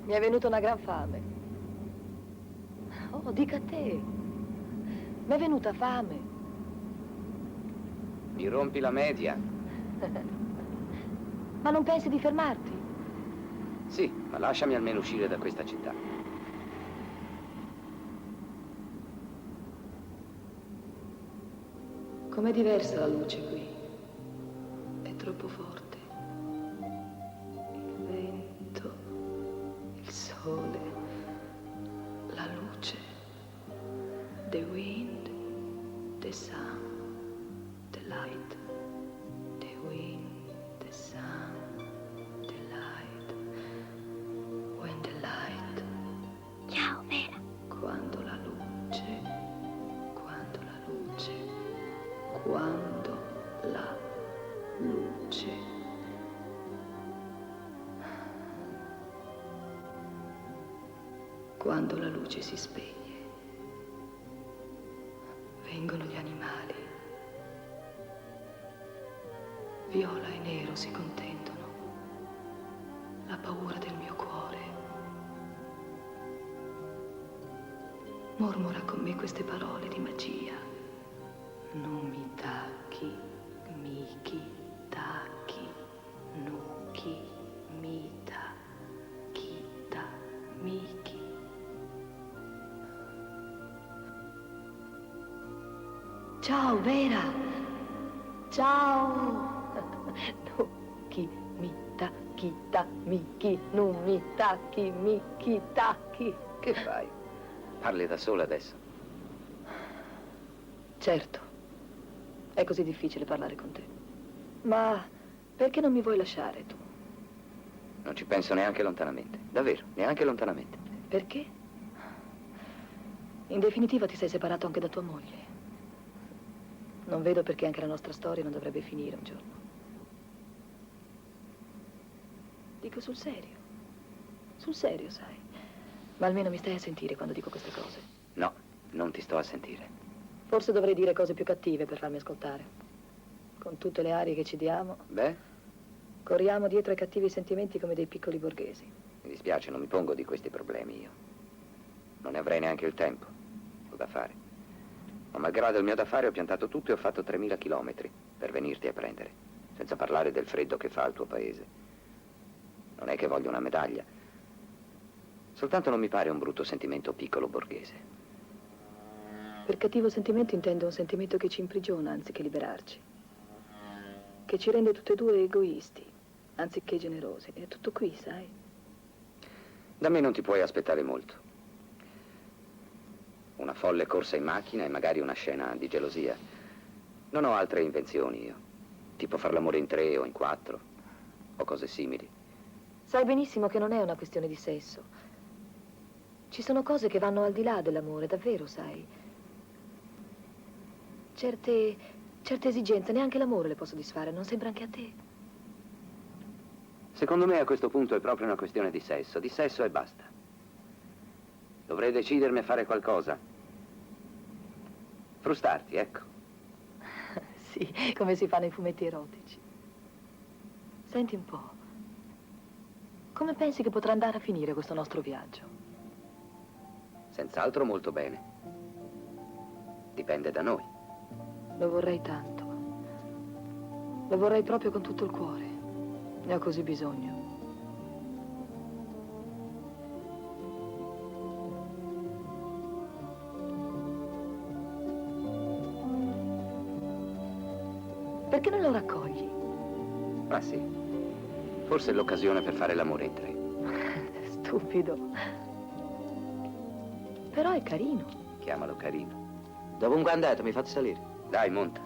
Mi è venuta una gran fame. Oh, dica a te. Mi è venuta fame. Mi rompi la media. Ma non pensi di fermarti? Sì, ma lasciami almeno uscire da questa città. Com'è diversa la luce qui. È troppo forte. Il vento, il sole, la luce. The wind, the sun, the light. The wind, the sun, the light. When the light. Ciao, Vera. Quando la luce, quando la luce, quando la luce. Quando la luce si spegne, vengono gli animali. Viola e nero si contendono. La paura del mio cuore. Mormora con me queste parole di magia. Non mi tacchi, Miki, tacchi, Nuki, Mita, Kita, Miki. Ciao, Vera. Ciao. Nuki, Mita, Kita, Miki, non mi tacchi, Miki, tacchi. Che fai? Parli da sola adesso? Certo, è così difficile parlare con te. Ma perché non mi vuoi lasciare tu? Non ci penso neanche lontanamente. Davvero, neanche lontanamente. Perché? In definitiva ti sei separato anche da tua moglie. Non vedo perché anche la nostra storia non dovrebbe finire un giorno. Dico sul serio. Sul serio, sai. Ma almeno mi stai a sentire quando dico queste cose. No, non ti sto a sentire. Forse dovrei dire cose più cattive per farmi ascoltare. Con tutte le arie che ci diamo, Beh, corriamo dietro ai cattivi sentimenti come dei piccoli borghesi. mi dispiace, non mi pongo di questi problemi io. Non ne avrei neanche il tempo. Ho da fare. Ma malgrado il mio da fare ho piantato tutto e ho fatto 3000 chilometri per venirti a prendere. Senza parlare del freddo che fa al tuo paese. Non è che voglio una medaglia. Soltanto non mi pare un brutto sentimento piccolo borghese. Per cattivo sentimento intendo un sentimento che ci imprigiona anziché liberarci. Che ci rende tutte e due egoisti, anziché generosi. È tutto qui, sai? Da me non ti puoi aspettare molto. Una folle corsa in macchina e magari una scena di gelosia. Non ho altre invenzioni io. Tipo far l'amore in 3 o in 4 o cose simili. Sai benissimo che non è una questione di sesso. Ci sono cose che vanno al di là dell'amore, davvero, sai? Certe esigenze neanche l'amore le può soddisfare, non sembra anche a te? Secondo me a questo punto è proprio una questione di sesso e basta. Dovrei decidermi a fare qualcosa. Frustarti, ecco. Sì, come si fa nei fumetti erotici. Senti un po'. Come pensi che potrà andare a finire questo nostro viaggio? Senz'altro molto bene. Dipende da noi. Lo vorrei tanto. Lo vorrei proprio con tutto il cuore. Ne ho così bisogno. Perché non lo raccogli? Ma sì. Forse è l'occasione per fare l'amore in 3. Stupido. Però è carino. Chiamalo carino. Dovunque andate, mi fate salire. Dai, monta.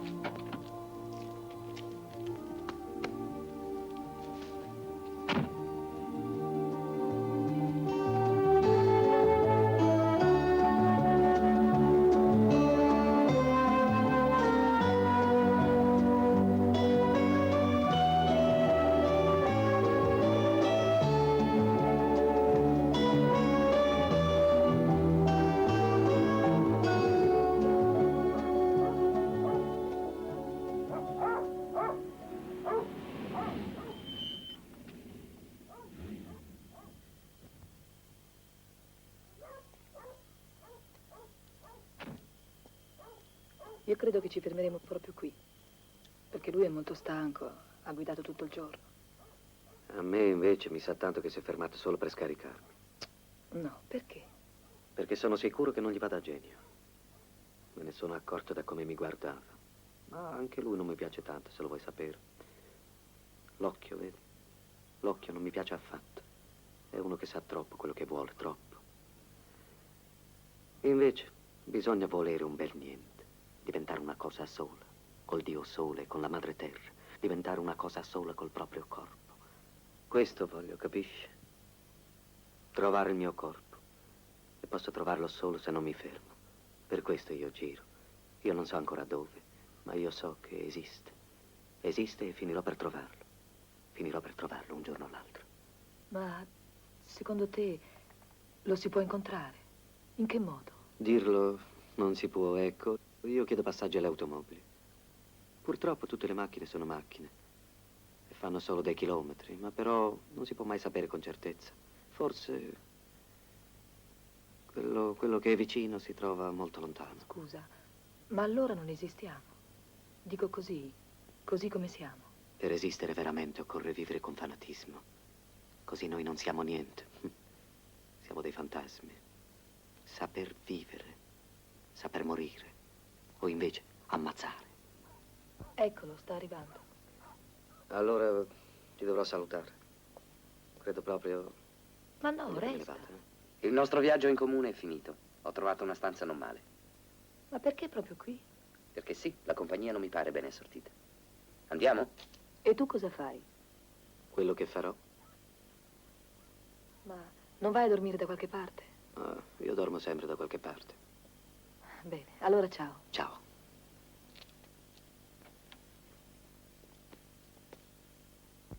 Io credo che ci fermeremo proprio qui, perché lui è molto stanco, ha guidato tutto il giorno. A me invece mi sa tanto che si è fermato solo per scaricarmi. No, perché? Perché sono sicuro che non gli vada a genio. Me ne sono accorto da come mi guardava. Ma anche lui non mi piace tanto, se lo vuoi sapere. L'occhio, vedi? L'occhio non mi piace affatto. È uno che sa troppo quello che vuole, troppo. Invece bisogna volere un bel niente. Diventare una cosa sola, col Dio Sole, con la Madre Terra. Diventare una cosa sola col proprio corpo. Questo voglio, capisci? Trovare il mio corpo. E posso trovarlo solo se non mi fermo. Per questo io giro. Io non so ancora dove, ma io so che esiste. Esiste e finirò per trovarlo. Finirò per trovarlo un giorno o l'altro. Ma secondo te lo si può incontrare? In che modo? Dirlo non si può, ecco. Io chiedo passaggio alle automobili. Purtroppo tutte le macchine sono macchine. E fanno solo dei chilometri, ma però non si può mai sapere con certezza. Forse quello che è vicino si trova molto lontano. Scusa, ma allora non esistiamo. Dico così, così come siamo. Per esistere veramente occorre vivere con fanatismo. Così noi non siamo niente. Siamo dei fantasmi. Saper vivere, saper morire, o invece ammazzare. Eccolo, sta arrivando. Allora ti dovrò salutare. Credo proprio... Ma no, che me ne resta. vada, eh. Il nostro viaggio in comune è finito. Ho trovato una stanza non male. Ma perché proprio qui? Perché sì, la compagnia non mi pare ben assortita. Andiamo? E tu cosa fai? Quello che farò. Ma non vai a dormire da qualche parte? Io dormo sempre da qualche parte. Bene, allora ciao. Ciao.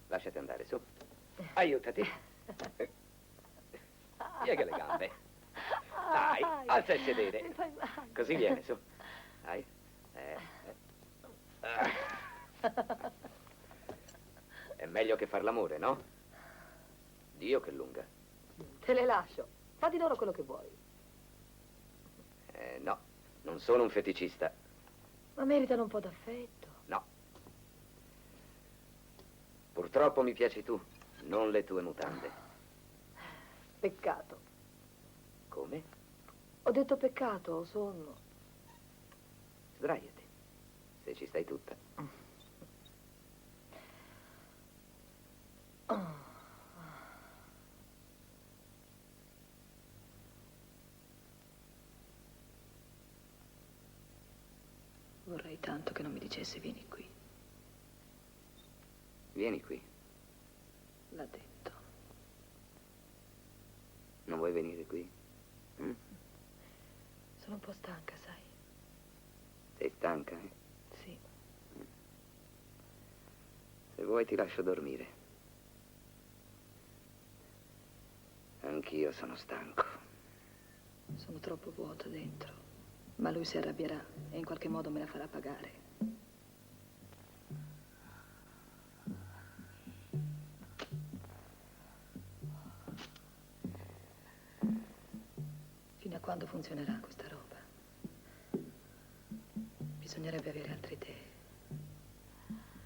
Lasciati andare, su. Aiutati. Piega le gambe. Dai, alza il sedere. Mi fai male. Così viene, su. Dai. È meglio che far l'amore, no? Dio che lunga. Te le lascio. Fa di loro quello che vuoi. No, non sono un feticista. Ma meritano un po' d'affetto. No. Purtroppo mi piaci tu, non le tue mutande. Peccato. Come? Ho detto peccato, ho sonno. Sdraiati, se ci stai tutta. Vorrei tanto che non mi dicesse vieni qui. Vieni qui. L'ha detto. Non vuoi venire qui? Mm? Sono un po' stanca, sai? Sei stanca, eh? Sì. Se vuoi ti lascio dormire. Anch'io sono stanco. Sono troppo vuoto dentro. Ma lui si arrabbierà e in qualche modo me la farà pagare. Fino a quando funzionerà questa roba? Bisognerebbe avere altre idee.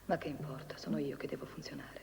Ma che importa, sono io che devo funzionare.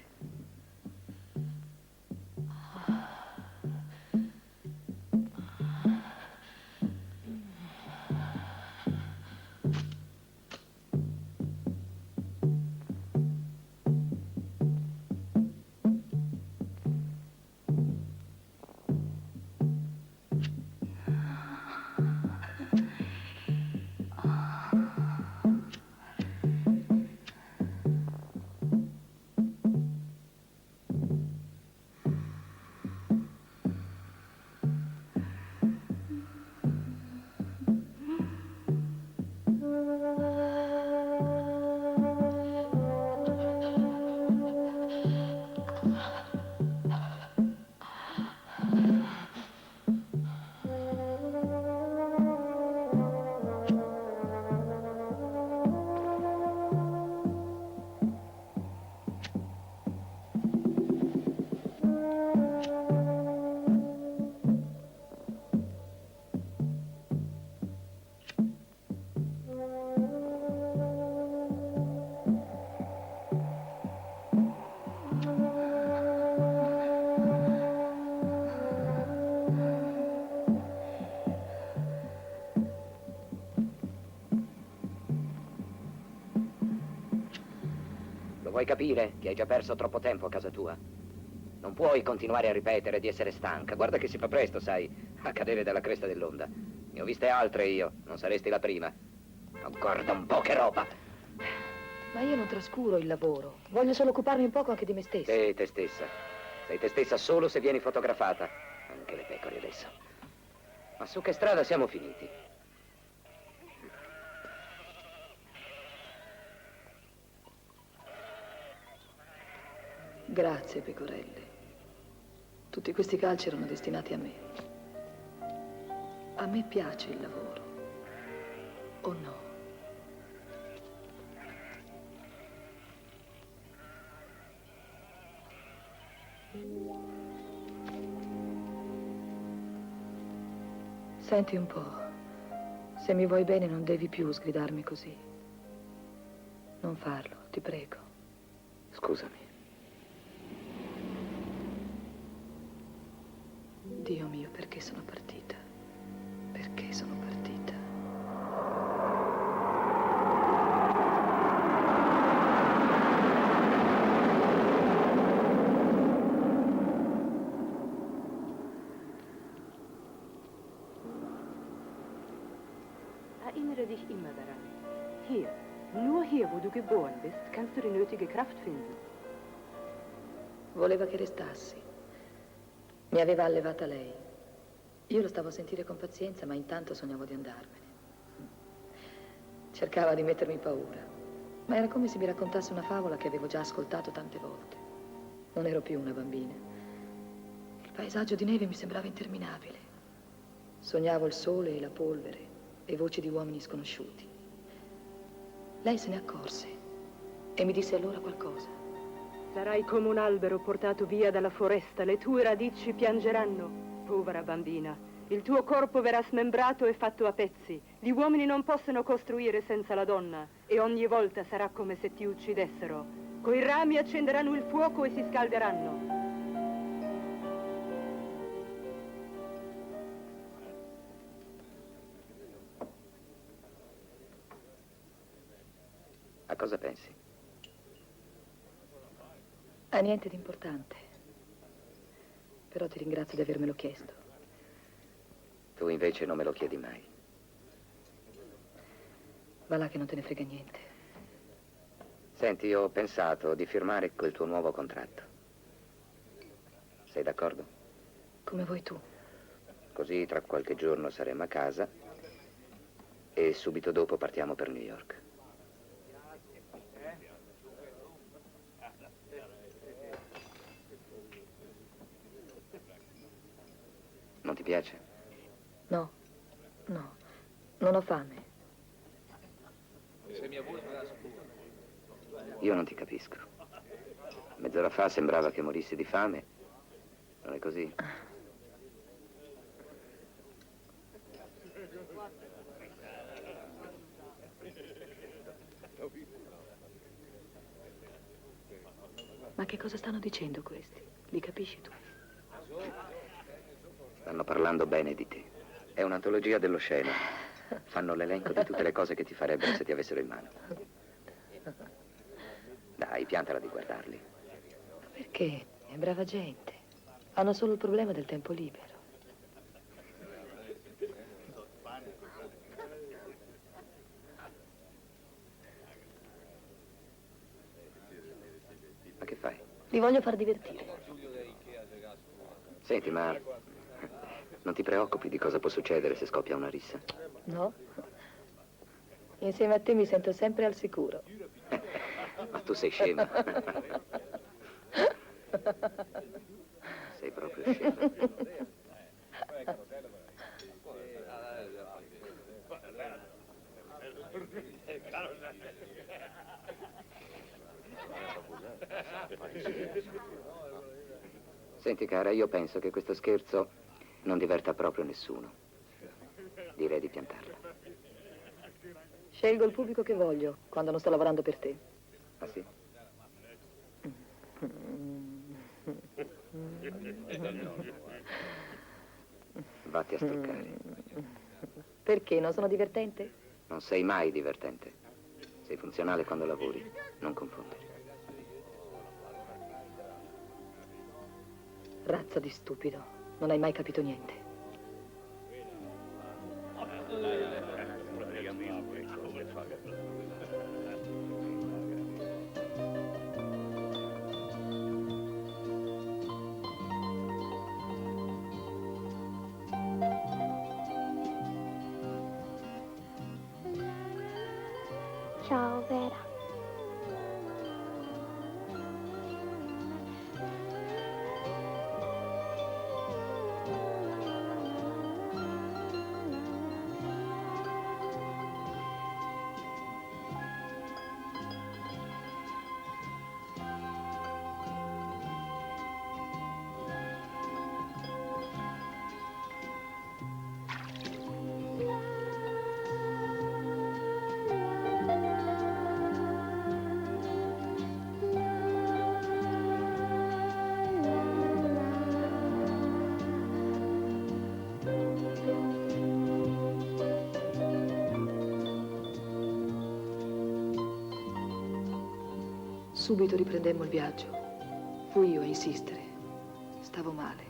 puoi capire che hai già perso troppo tempo a casa tua? Non puoi continuare a ripetere di essere stanca. Guarda che si fa presto, sai, a cadere dalla cresta dell'onda. Ne ho viste altre io, non saresti la prima. Ma guarda un po' che roba! Ma io non trascuro il lavoro. Voglio solo occuparmi un poco anche di me stessa. Sei te stessa. Sei te stessa solo se vieni fotografata. Anche le pecore adesso. Ma su che strada siamo finiti? Grazie, pecorelle. Tutti questi calci erano destinati a me. A me piace il lavoro. O no? Senti un po'. Se mi vuoi bene non devi più sgridarmi così. Non farlo, ti prego. Scusami. Dio mio, perché sono partita? Perché sono partita? Erinnere dich immer daran. Hier, nur hier, wo du geboren bist, kannst du die nötige Kraft finden. Voleva che restassi. Mi aveva allevata lei. Io lo stavo a sentire con pazienza, ma intanto sognavo di andarmene. Cercava di mettermi paura, ma era come se mi raccontasse una favola che avevo già ascoltato tante volte. Non ero più una bambina. Il paesaggio di neve mi sembrava interminabile. Sognavo il sole e la polvere e voci di uomini sconosciuti. Lei se ne accorse e mi disse allora qualcosa. Sarai come un albero portato via dalla foresta, le tue radici piangeranno. Povera bambina, il tuo corpo verrà smembrato e fatto a pezzi. Gli uomini non possono costruire senza la donna e ogni volta sarà come se ti uccidessero. Coi rami accenderanno il fuoco e si scalderanno. A cosa pensi? A niente di importante. Però ti ringrazio di avermelo chiesto. Tu invece non me lo chiedi mai. Va là che non te ne frega niente. Senti, ho pensato di firmare quel tuo nuovo contratto. Sei d'accordo? Come vuoi tu. Così tra qualche giorno saremo a casa e subito dopo partiamo per New York. Non ti piace? No, no, non ho fame. Io non ti capisco. Mezz'ora fa sembrava che morissi di fame. Non è così? Ma che cosa stanno dicendo questi? Li capisci tu? Stanno parlando bene di te. È un'antologia dell'osceno. Fanno l'elenco di tutte le cose che ti farebbero se ti avessero in mano. Dai, piantala di guardarli. Perché? È brava gente. Hanno solo il problema del tempo libero. Ma che fai? Li voglio far divertire. Senti, ma non ti preoccupi di cosa può succedere se scoppia una rissa? No? Insieme a te mi sento sempre al sicuro. Ma tu sei scema. Sei proprio scema. Senti, cara, io penso che questo scherzo non diverta proprio nessuno. Direi di piantarla. Scelgo il pubblico che voglio quando non sto lavorando per te. Ah, sì? Vatti a struccare. Perché? Non sono divertente? Non sei mai divertente. Sei funzionale quando lavori, non confondere. Razza di stupido. Non hai mai capito niente. Ciao Vera. Subito riprendemmo il viaggio. Fui io a insistere. Stavo male.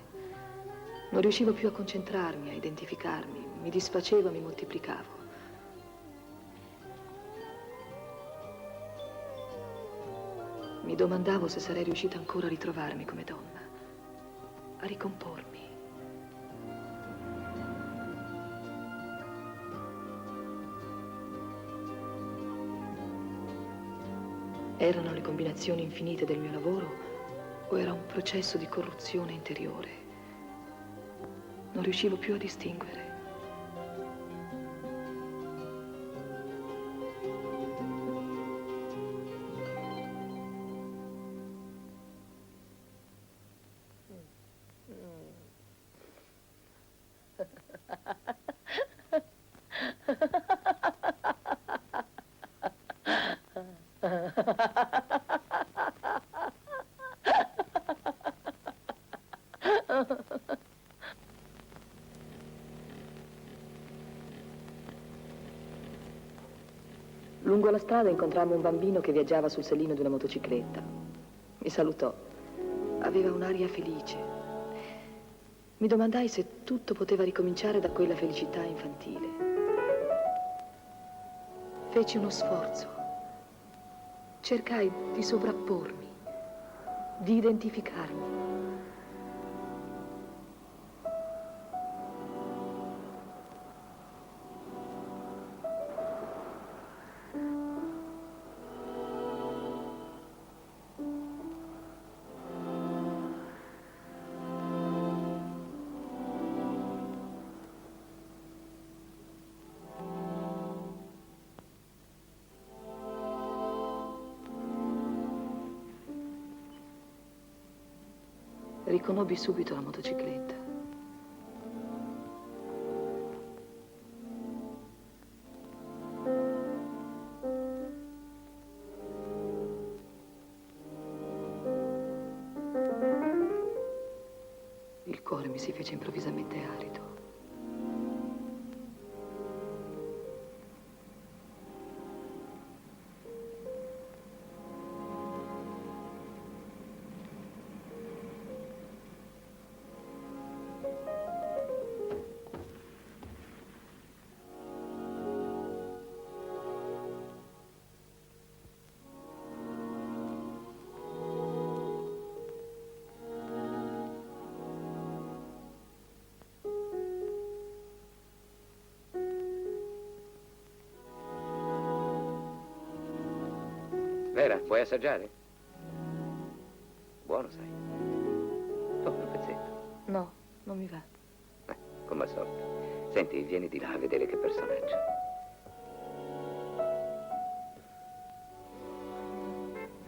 Non riuscivo più a concentrarmi, a identificarmi. Mi disfacevo, mi moltiplicavo. Mi domandavo se sarei riuscita ancora a ritrovarmi come donna, a ricompormi. Erano le combinazioni infinite del mio lavoro o era un processo di corruzione interiore? Non riuscivo più a distinguere. Lungo la strada incontrammo un bambino che viaggiava sul sellino di una motocicletta. Mi salutò. Aveva un'aria felice. Mi domandai se tutto poteva ricominciare da quella felicità infantile. Feci uno sforzo. Cercai di sovrappormi, di identificarmi. Riconobbi subito la motocicletta. Il cuore mi si fece improvvisamente arido. Vera, vuoi assaggiare? Buono, sai. Oh, un pezzetto. No, non mi va. Come al solito. Senti, vieni di là a vedere che personaggio.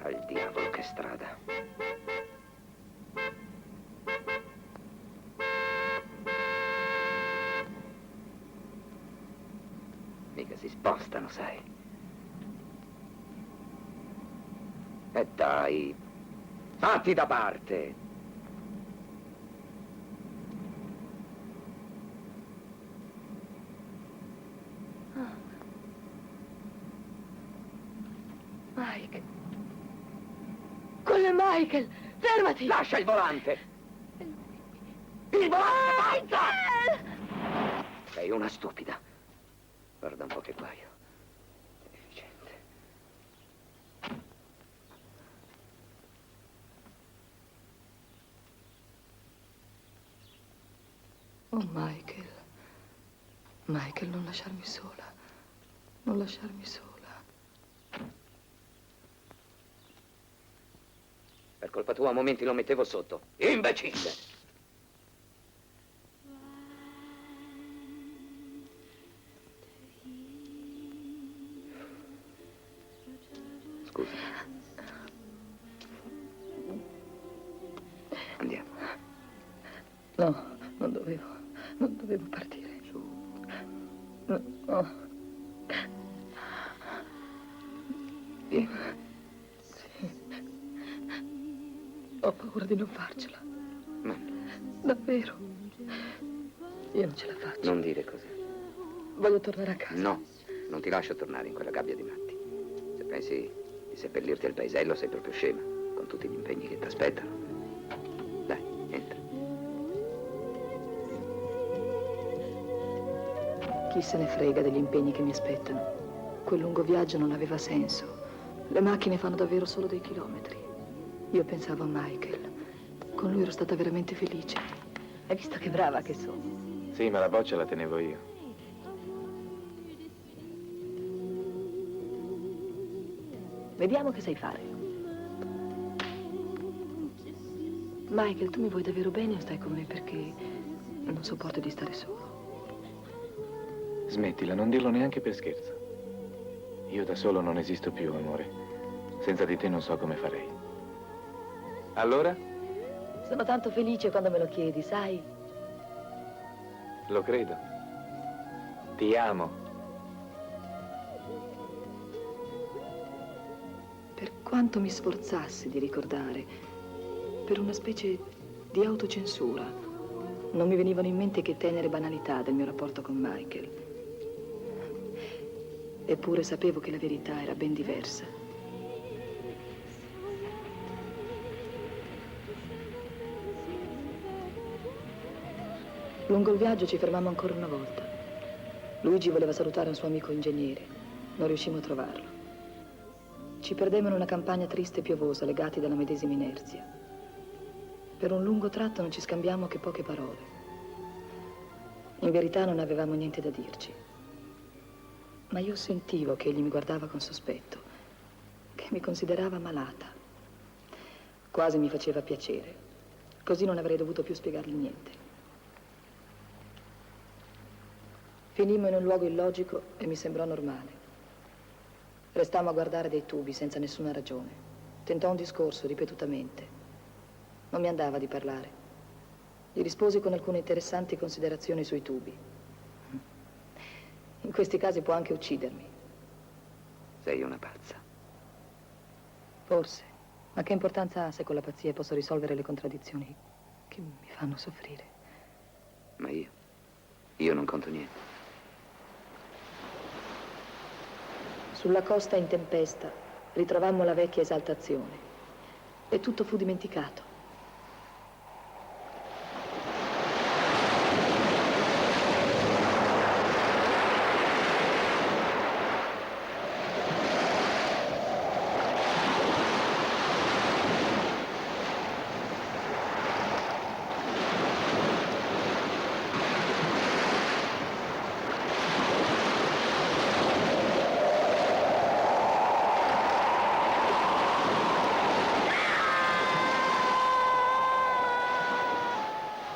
Al diavolo, che strada. Mica si spostano, sai. E dai, fatti da parte. Mike! Quello è Michael! Fermati! Lascia il volante! È volante, forza! Sei una stupida. Guarda un po' che guaio. Deficiente. Oh, Michael. Michael, non lasciarmi sola. Non lasciarmi sola. Per colpa tua a momenti lo mettevo sotto. Imbecille! Scusa. Andiamo. No, non dovevo partire. No, no. Vieni. Sì. Ho paura di non farcela. Ma Davvero. Io non ce la faccio. non dire così. Voglio tornare a casa. No, non ti lascio tornare in quella gabbia di matti. Se pensi di seppellirti al paesello sei proprio scema, con tutti gli impegni che ti aspettano. Dai, entra. Chi se ne frega degli impegni che mi aspettano? Quel lungo viaggio non aveva senso. Le macchine fanno davvero solo dei chilometri. Io pensavo a Michael. Con lui ero stata veramente felice. Hai visto che brava che sono? Sì, ma la boccia la tenevo io. Vediamo che sai fare. Michael, tu mi vuoi davvero bene o stai con me perché non sopporto di stare solo? Smettila, non dirlo neanche per scherzo. Io da solo non esisto più, amore. Senza di te non so come farei. Allora? Sono tanto felice quando me lo chiedi, sai? Lo credo. Ti amo. Per quanto mi sforzassi di ricordare, per una specie di autocensura, non mi venivano in mente che tenere banalità del mio rapporto con Michael. Eppure sapevo che la verità era ben diversa. Lungo il viaggio ci fermammo ancora una volta. Luigi voleva salutare un suo amico ingegnere. Non riuscimmo a trovarlo. Ci perdemmo in una campagna triste e piovosa, legati dalla medesima inerzia. Per un lungo tratto non ci scambiammo che poche parole. In verità non avevamo niente da dirci. Ma io sentivo che egli mi guardava con sospetto, che mi considerava malata. Quasi mi faceva piacere. Così non avrei dovuto più spiegargli niente. Finimmo in un luogo illogico e mi sembrò normale. Restammo a guardare dei tubi senza nessuna ragione. Tentò un discorso ripetutamente. Non mi andava di parlare. Gli risposi con alcune interessanti considerazioni sui tubi. In questi casi può anche uccidermi. Sei una pazza. Forse. Ma che importanza ha se con la pazzia posso risolvere le contraddizioni che mi fanno soffrire? Ma io non conto niente. Sulla costa in tempesta ritrovammo la vecchia esaltazione e tutto fu dimenticato.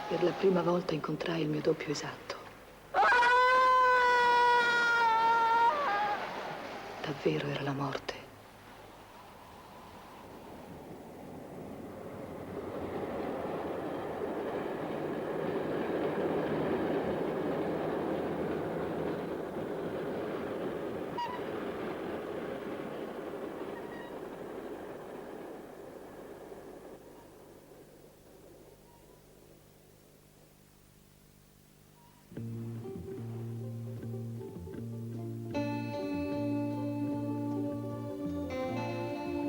Per la prima volta incontrai il mio doppio esatto. Davvero era la morte.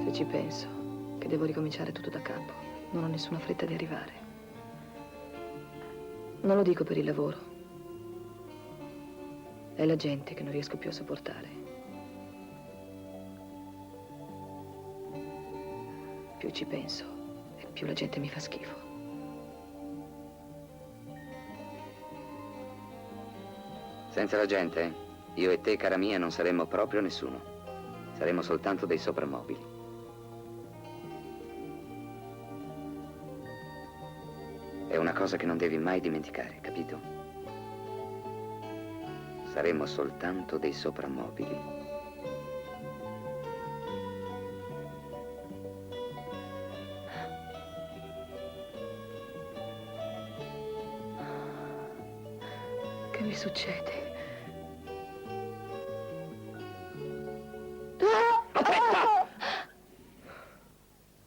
Se ci penso, che devo ricominciare tutto da capo, non ho nessuna fretta di arrivare. Non lo dico per il lavoro. È la gente che non riesco più a sopportare. Più ci penso e più la gente mi fa schifo. Senza la gente, io e te, cara mia, non saremmo proprio nessuno. Saremmo soltanto dei soprammobili. È una cosa che non devi mai dimenticare, capito? Saremmo soltanto dei soprammobili. Che mi succede? Aspetta!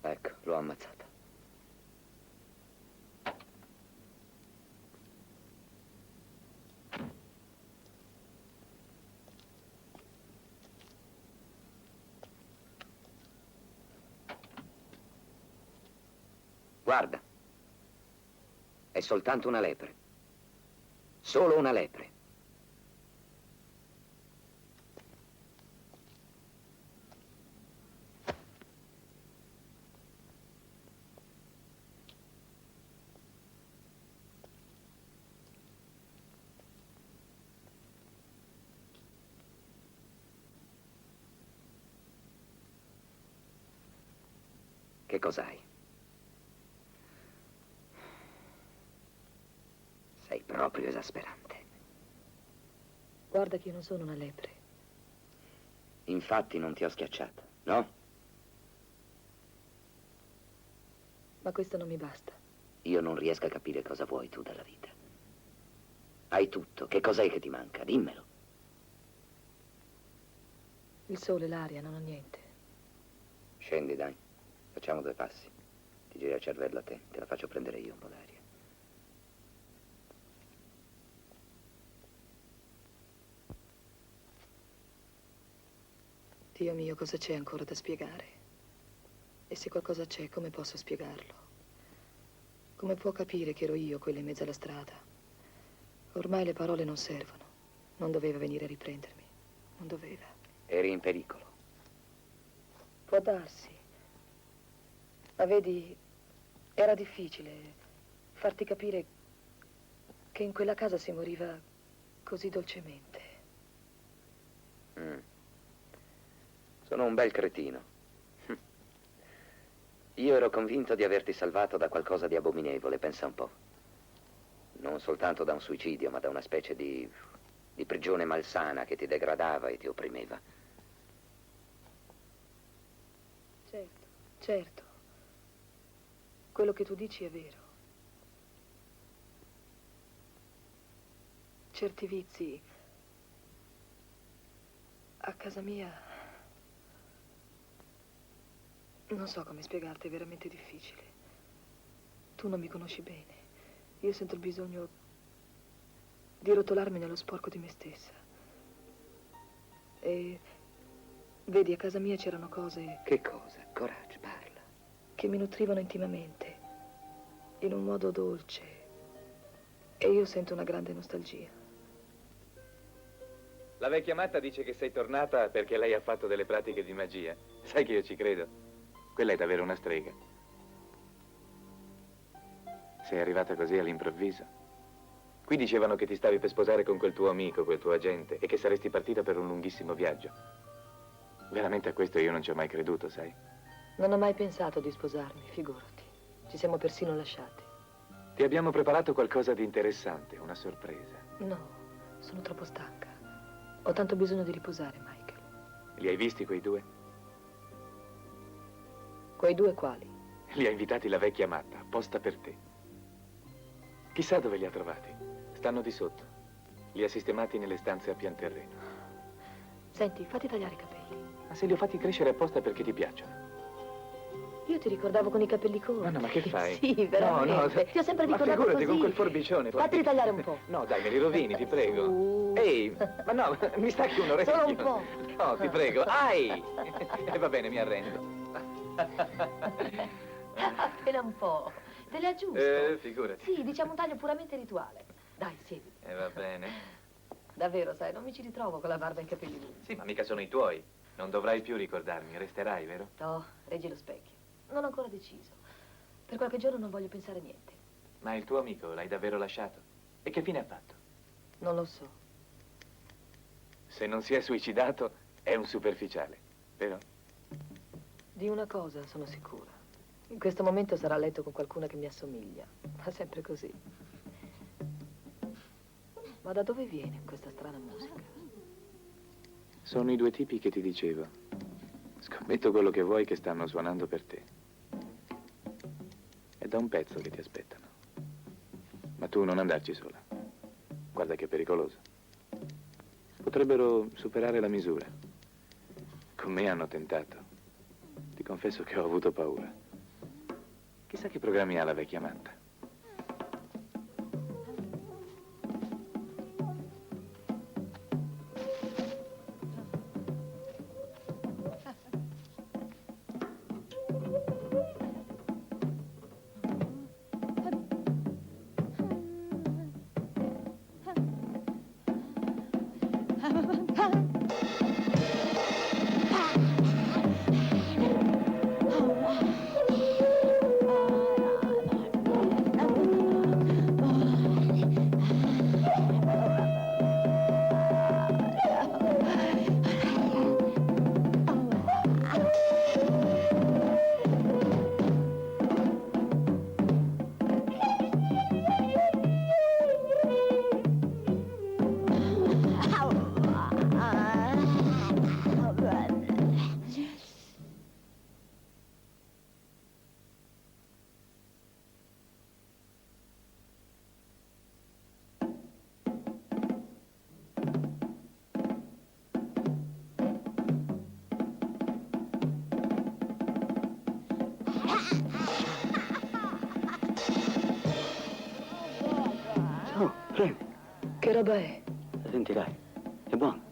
Ecco, l'ho ammazzata. Guarda, è soltanto una lepre. Solo una lepre. Che cos'hai? Sei proprio esasperante. Guarda che io non sono una lepre. Infatti non ti ho schiacciata, no? Ma questo non mi basta. Io non riesco a capire cosa vuoi tu dalla vita. Hai tutto. Che cos'è che ti manca? Dimmelo. Il sole, l'aria, non ho niente. Scendi, dai. Facciamo 2 passi. Ti gira il cervello a te. Te la faccio prendere io un po' d'aria. Dio mio, cosa c'è ancora da spiegare? E se qualcosa c'è, come posso spiegarlo? Come può capire che ero io quella in mezzo alla strada? Ormai le parole non servono. Non doveva venire a riprendermi. Non doveva. Eri in pericolo. Può darsi. Ma vedi, era difficile farti capire che in quella casa si moriva così dolcemente. Sono un bel cretino. Io ero convinto di averti salvato da qualcosa di abominevole, pensa un po'. Non soltanto da un suicidio, ma da una specie di prigione malsana che ti degradava e ti opprimeva. Certo, certo. Quello che tu dici è vero. Certi vizi a casa mia non so come spiegarti, è veramente difficile. Tu non mi conosci bene. Io sento il bisogno di rotolarmi nello sporco di me stessa. E vedi, a casa mia c'erano cose Che cosa? Coraggio, parla. che mi nutrivano intimamente, in un modo dolce. E io sento una grande nostalgia. La vecchia matta dice che sei tornata perché lei ha fatto delle pratiche di magia. Sai che io ci credo. Quella è davvero una strega. Sei arrivata così all'improvviso. Qui dicevano che ti stavi per sposare con quel tuo amico, quel tuo agente, e che saresti partita per un lunghissimo viaggio. Veramente a questo io non ci ho mai creduto, sai? Non ho mai pensato di sposarmi, figurati. Ci siamo persino lasciati. Ti abbiamo preparato qualcosa di interessante, una sorpresa. No, sono troppo stanca. Ho tanto bisogno di riposare, Michael. Li hai visti quei 2? Quei 2 quali? Li ha invitati la vecchia matta, apposta per te. Chissà dove li ha trovati. Stanno di sotto. Li ha sistemati nelle stanze a pian terreno. Senti, fatti tagliare i capelli. Ma se li ho fatti crescere apposta perché ti piacciono? Io ti ricordavo con i capelli corti. Ma che fai? Sì, veramente. No, no. Ti ho sempre Ma ricordato figurati, così. con quel forbicione. Fatti tagliare un po'. No, dai, me li rovini, ti prego. Su. Ehi, ma no, mi stacchi un orecchio. Solo un po'. No, ti prego. Ai! Va bene, mi arrendo. Appena un po'. Te le aggiusto. Figurati. Sì, diciamo un taglio puramente rituale. Dai, siediti. Va bene. Davvero, sai, non mi ci ritrovo con la barba e i capelli lunghi. Sì, ma mica sono i tuoi. Non dovrai più ricordarmi, resterai, vero? No, reggi lo specchio. Non ho ancora deciso. Per qualche giorno non voglio pensare a niente. Ma il tuo amico l'hai davvero lasciato? E che fine ha fatto? Non lo so. Se non si è suicidato, è un superficiale, vero? Di una cosa sono sicura. In questo momento sarà a letto con qualcuna che mi assomiglia. Ma sempre così. Ma da dove viene questa strana musica? Sono i due tipi che ti dicevo. Scommetto quello che vuoi che stanno suonando per te. È da un pezzo che ti aspettano. Ma tu non andarci sola. Guarda che è pericoloso. Potrebbero superare la misura. Con me hanno tentato. Ti confesso che ho avuto paura. Chissà che programmi ha la vecchia matta. Oh, prendi. Che roba è? Sentirai. È buono.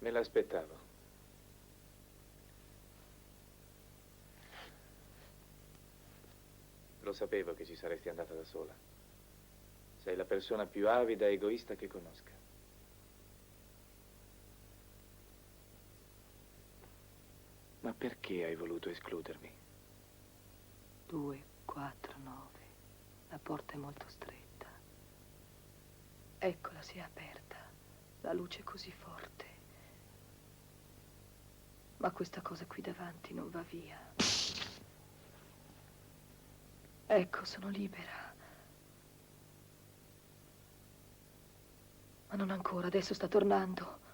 Me l'aspettavo. Lo sapevo che ci saresti andata da sola. Sei la persona più avida e egoista che conosca. Ma perché hai voluto escludermi? 2, 4, 9. La porta è molto stretta. Eccola, si è aperta. La luce è così forte. Ma questa cosa qui davanti non va via. Ecco, sono libera. Ma non ancora, adesso sta tornando.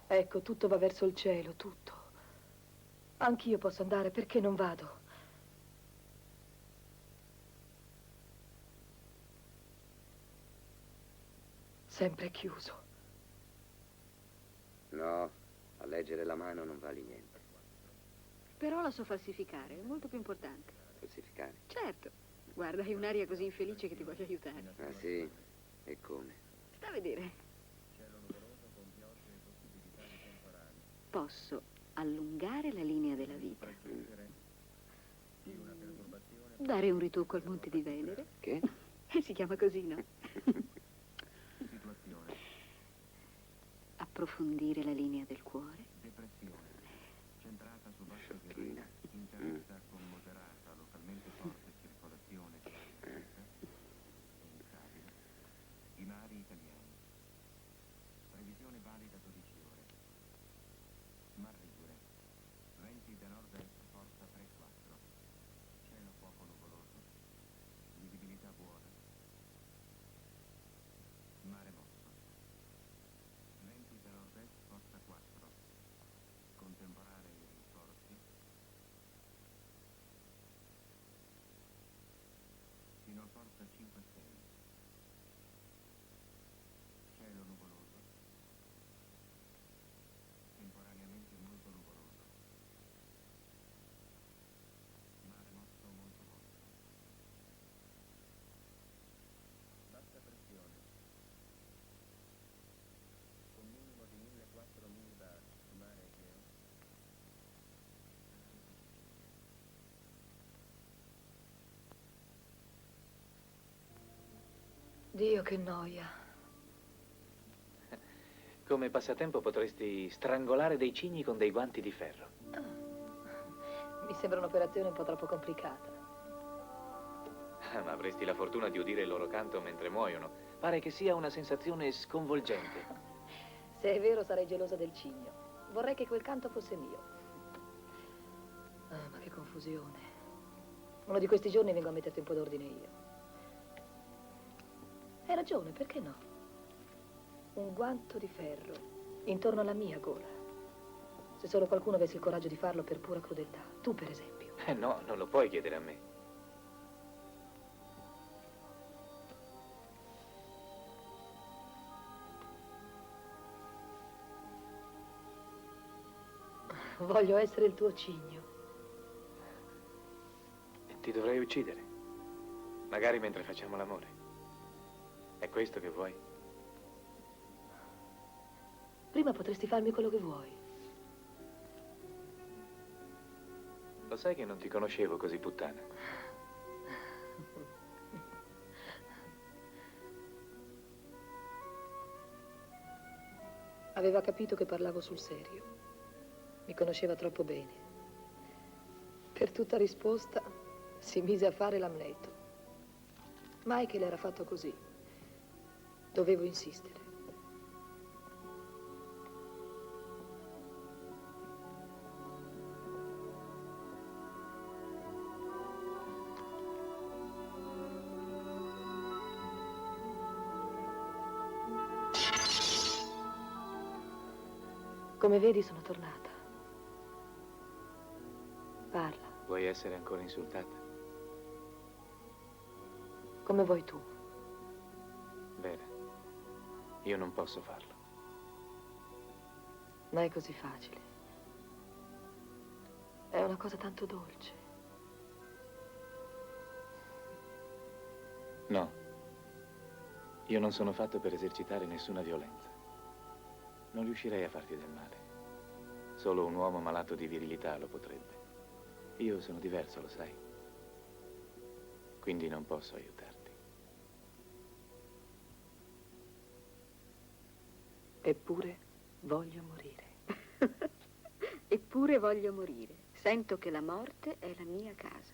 Ecco, tutto va verso il cielo, tutto. Anch'io posso andare, perché non vado? Sempre chiuso. No, a leggere la mano non vali niente. Però la so falsificare, è molto più importante. Falsificare. Certo. Guarda, hai un'aria così infelice che ti voglio aiutare. Ah sì? E come? Sta a vedere. Posso allungare la linea della vita. Dare un ritocco al Monte di Venere. Che? Si chiama così, no? Approfondire la linea del cuore. Fina. Dio, che noia. Come passatempo potresti strangolare dei cigni con dei guanti di ferro. Mi sembra un'operazione un po' troppo complicata. Ma avresti la fortuna di udire il loro canto mentre muoiono. Pare che sia una sensazione sconvolgente. Se è vero, sarei gelosa del cigno. Vorrei che quel canto fosse mio. Ah, ma che confusione. Uno di questi giorni vengo a metterti un po' d'ordine io. Hai ragione, perché no? Un guanto di ferro intorno alla mia gola. Se solo qualcuno avesse il coraggio di farlo per pura crudeltà. Tu, per esempio. No, non lo puoi chiedere a me. Voglio essere il tuo cigno. E ti dovrei uccidere. Magari mentre facciamo l'amore. È questo che vuoi? Prima potresti farmi quello che vuoi. Lo sai che non ti conoscevo così puttana? Aveva capito che parlavo sul serio. Mi conosceva troppo bene. Per tutta risposta si mise a fare l'amleto. Michael era fatto così. Dovevo insistere. Come vedi, sono tornata. Parla, Vuoi essere ancora insultata? come vuoi tu. Vera, io non posso farlo. Ma è così facile. È una cosa tanto dolce. No, io non sono fatto per esercitare nessuna violenza. Non riuscirei a farti del male. Solo un uomo malato di virilità lo potrebbe. Io sono diverso, lo sai. Quindi non posso aiutarti. Eppure voglio morire. Eppure voglio morire. Sento che la morte è la mia casa.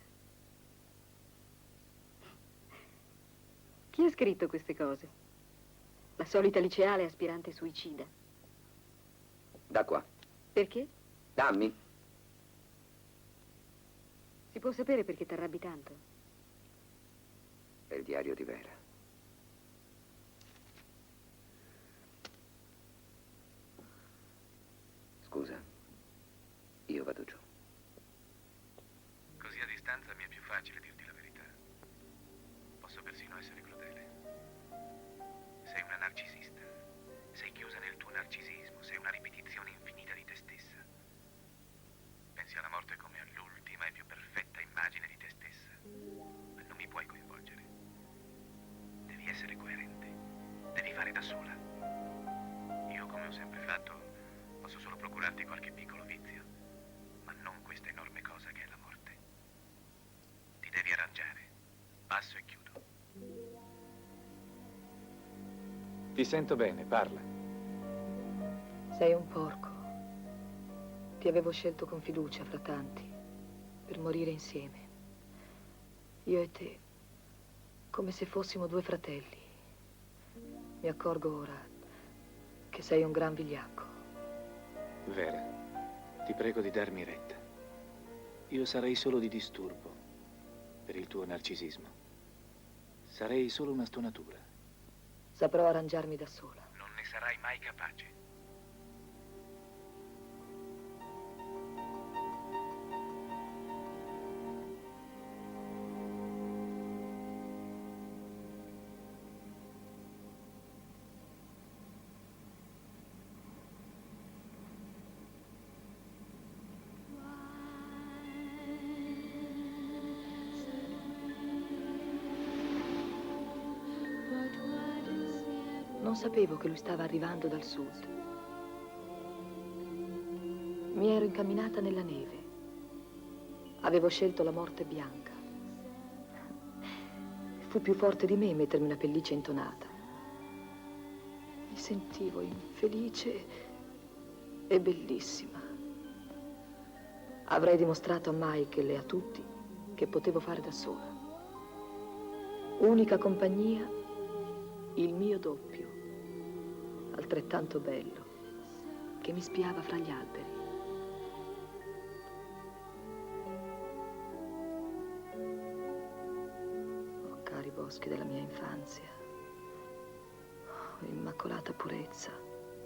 Chi ha scritto queste cose? La solita liceale aspirante suicida. Da qua. Perché? Dammi. Si può sapere perché ti arrabbi tanto? È il diario di Vera. Scusa, io vado giù. facile dirti la verità. Posso persino essere crudele. Sei una narcisista. Sei chiusa nel tuo narcisismo. Sei una ripetizione infinita di te stessa. Pensi alla morte come all'ultima e più perfetta immagine di te stessa. Ma non mi puoi coinvolgere. Devi essere coerente. Devi fare da sola. Io, come ho sempre fatto, posso solo procurarti qualche piccolo vizio, ma non questa enorme cosa che è la morte. Ti devi arrangiare. Passo e chiudo. Ti sento bene, parla. Sei un porco. Ti avevo scelto con fiducia fra tanti, per morire insieme. Io e te, come se fossimo due fratelli. Mi accorgo ora che sei un gran vigliacco. Vera, ti prego di darmi retta. Io sarei solo di disturbo per il tuo narcisismo. Sarei solo una stonatura. Saprò arrangiarmi da sola. Non ne sarai mai capace. Non sapevo che lui stava arrivando dal sud. Mi ero incamminata nella neve. Avevo scelto la morte bianca. Fu più forte di me mettermi una pelliccia intonata. Mi sentivo infelice e bellissima. Avrei dimostrato a Michael e a tutti che potevo fare da sola. Unica compagnia, il mio doppio, altrettanto bello, che mi spiava fra gli alberi. Oh, cari boschi della mia infanzia, oh, immacolata purezza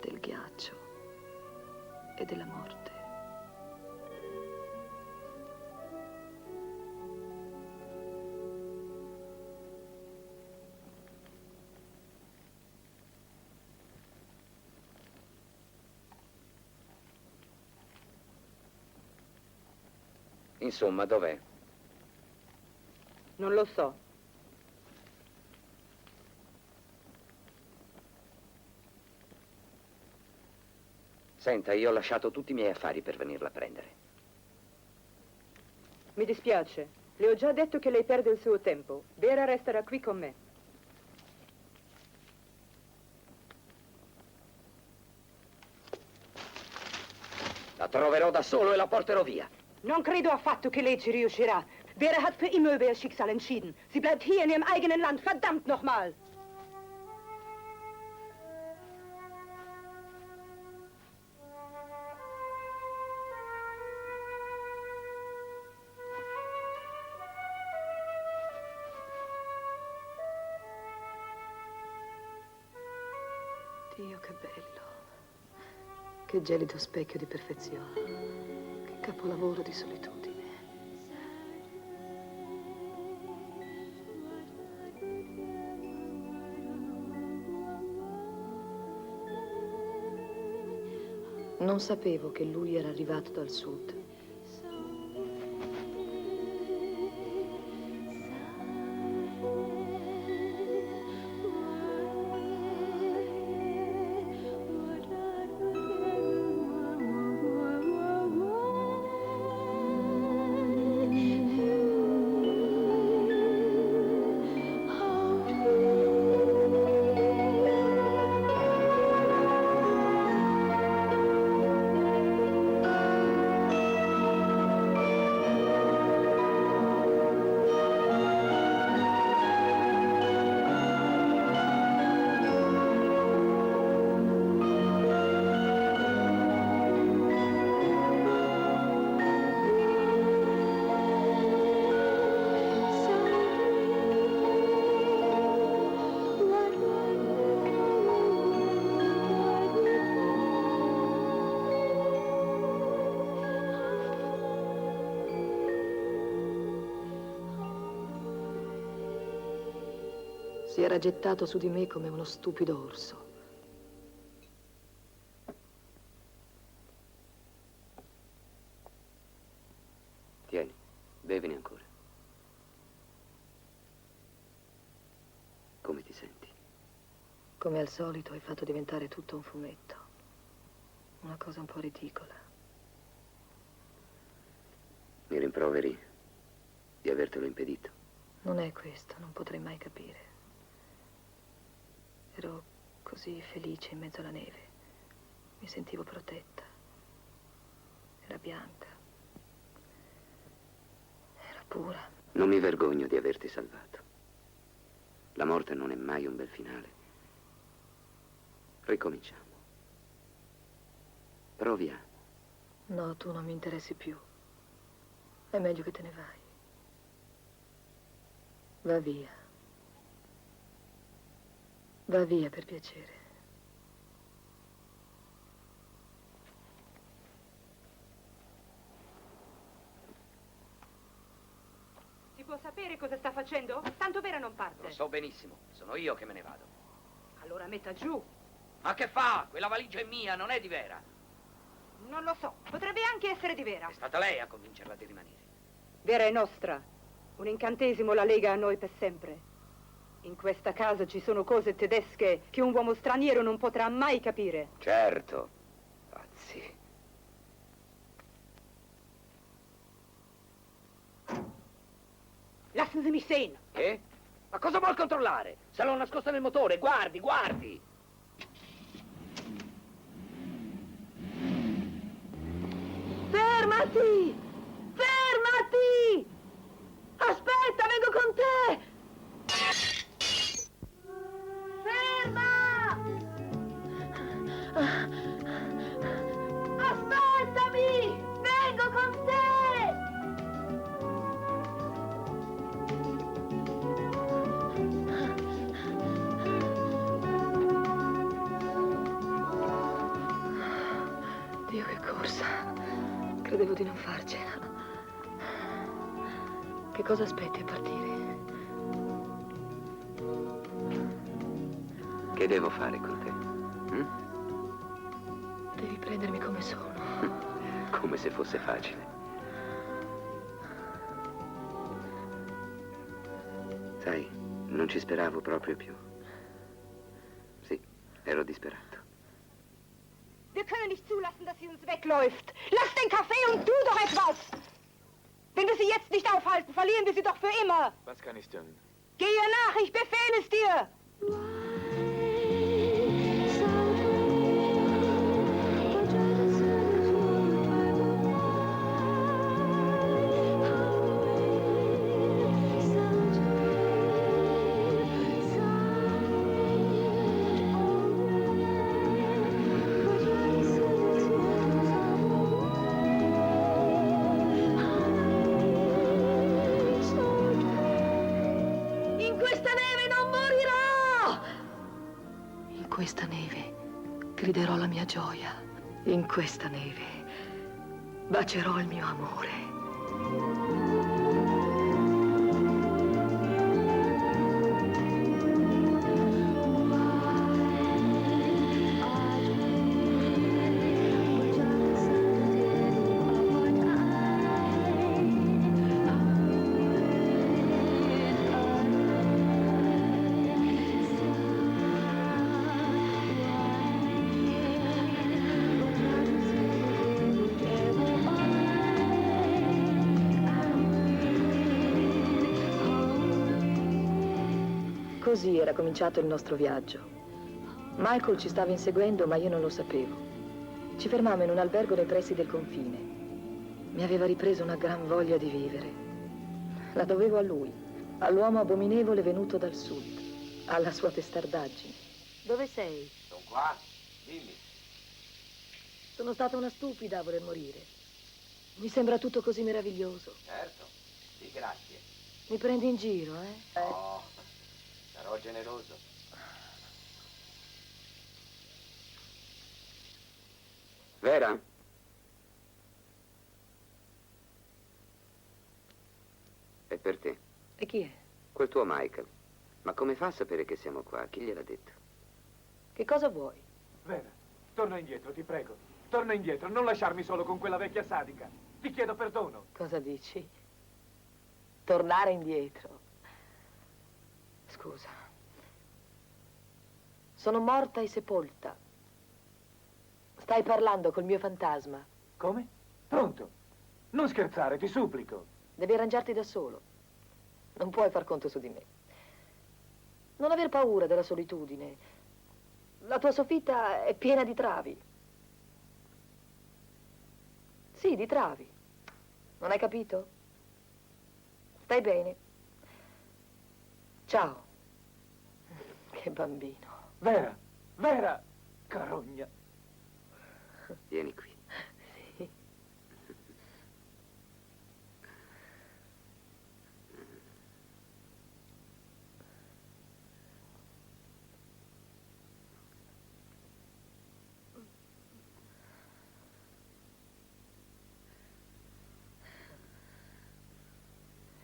del ghiaccio e della morte. Insomma, dov'è? Non lo so. Senta, io ho lasciato tutti i miei affari per venirla a prendere. Mi dispiace. Le ho già detto che lei perde il suo tempo. Vera resterà qui con me. La troverò da solo e la porterò via. Non credo affatto che lei ci riuscirà. Vera hat für immer über ihr Schicksal entschieden. Sie bleibt hier in ihrem eigenen Land. Verdammt nochmal! Dio, che bello. Che gelido specchio di perfezione. Che capolavoro di solitudine. Non sapevo che lui era arrivato dal sud. Si era gettato su di me come uno stupido orso. Tieni, bevine ancora. Come ti senti? Come al solito hai fatto diventare tutto un fumetto. Una cosa un po' ridicola. Mi rimproveri di avertelo impedito? Non è questo, non potrei mai capire. Ero così felice in mezzo alla neve. Mi sentivo protetta. Era bianca. Era pura. Non mi vergogno di averti salvato. La morte non è mai un bel finale. Ricominciamo. Proviamo. No, tu non mi interessi più. È meglio che te ne vai. Va via. Va via, per piacere. Si può sapere cosa sta facendo? Tanto Vera non parte. Lo so benissimo, sono io che me ne vado. Allora metta giù. Ma che fa? Quella valigia è mia, non è di Vera. Non lo so, potrebbe anche essere di Vera. È stata lei a convincerla di rimanere. Vera è nostra. Un incantesimo la lega a noi per sempre. In questa casa ci sono cose tedesche che un uomo straniero non potrà mai capire. Certo, pazzi. Lassen Sie mich sehen. Che? Ma cosa vuol controllare? Se l'ho nascosta nel motore, guardi, guardi! Fermati! Fermati! Aspetta, vengo con te! Ferma! Aspettami! Vengo con te! Dio, che corsa! Credevo di non farcela. Che cosa aspetti a partire? Che devo fare con te? Devi prendermi come sono. Come se fosse facile. Sai, non ci speravo proprio più. Sì, ero disperato. Wir können nicht zulassen, dass sie uns wegläuft. Lass den Kaffee und tu doch etwas! Wenn wir sie jetzt nicht aufhalten, verlieren wir sie doch für immer. Was kann ich tun? Geh ihr nach, ich befehle es dir! In questa neve griderò la mia gioia. In questa neve bacerò il mio amore. Così era cominciato il nostro viaggio. Michael ci stava inseguendo, ma io non lo sapevo. Ci fermammo in un albergo nei pressi del confine. Mi aveva ripreso una gran voglia di vivere. La dovevo a lui, all'uomo abominevole venuto dal sud, alla sua testardaggine. Dove sei? Sono qua, dimmi. Sono stata una stupida a voler morire. Mi sembra tutto così meraviglioso. Certo, sì, grazie. Mi prendi in giro, eh? No, sarò generoso. Vera? È per te. E chi è? Quel tuo Michael. Ma come fa a sapere che siamo qua? Chi gliel'ha detto? Che cosa vuoi? Vera, torna indietro, ti prego. Torna indietro, non lasciarmi solo con quella vecchia sadica. Ti chiedo perdono. Cosa dici? Tornare indietro. Scusa. Sono morta e sepolta. Stai parlando col mio fantasma. Come? Pronto? Non scherzare, ti supplico. Devi arrangiarti da solo. Non puoi far conto su di me. Non aver paura della solitudine. La tua soffitta è piena di travi. Sì, di travi. Non hai capito? Stai bene. Ciao. Che bambino. Vera, Vera, carogna. Vieni qui. Sì.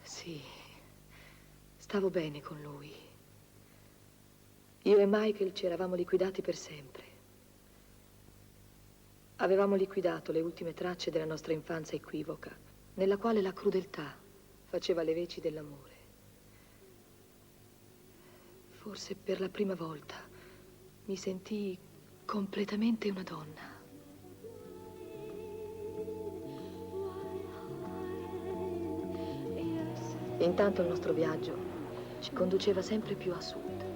Sì, stavo bene con lui. Io e Michael ci eravamo liquidati per sempre. Avevamo liquidato le ultime tracce della nostra infanzia equivoca, nella quale la crudeltà faceva le veci dell'amore. Forse per la prima volta mi sentii completamente una donna. Intanto il nostro viaggio ci conduceva sempre più a sud.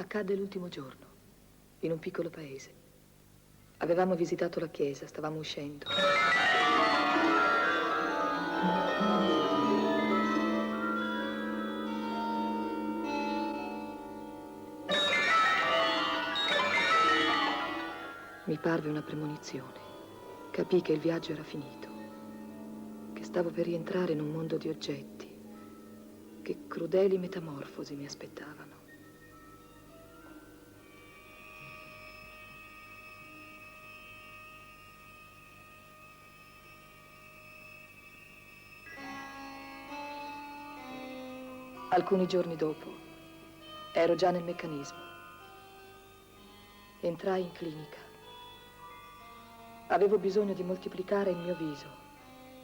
Accadde l'ultimo giorno, in un piccolo paese. Avevamo visitato la chiesa, stavamo uscendo. Mi parve una premonizione. Capii che il viaggio era finito, che stavo per rientrare in un mondo di oggetti, che crudeli metamorfosi mi aspettavano. Alcuni giorni dopo, ero già nel meccanismo. Entrai in clinica. Avevo bisogno di moltiplicare il mio viso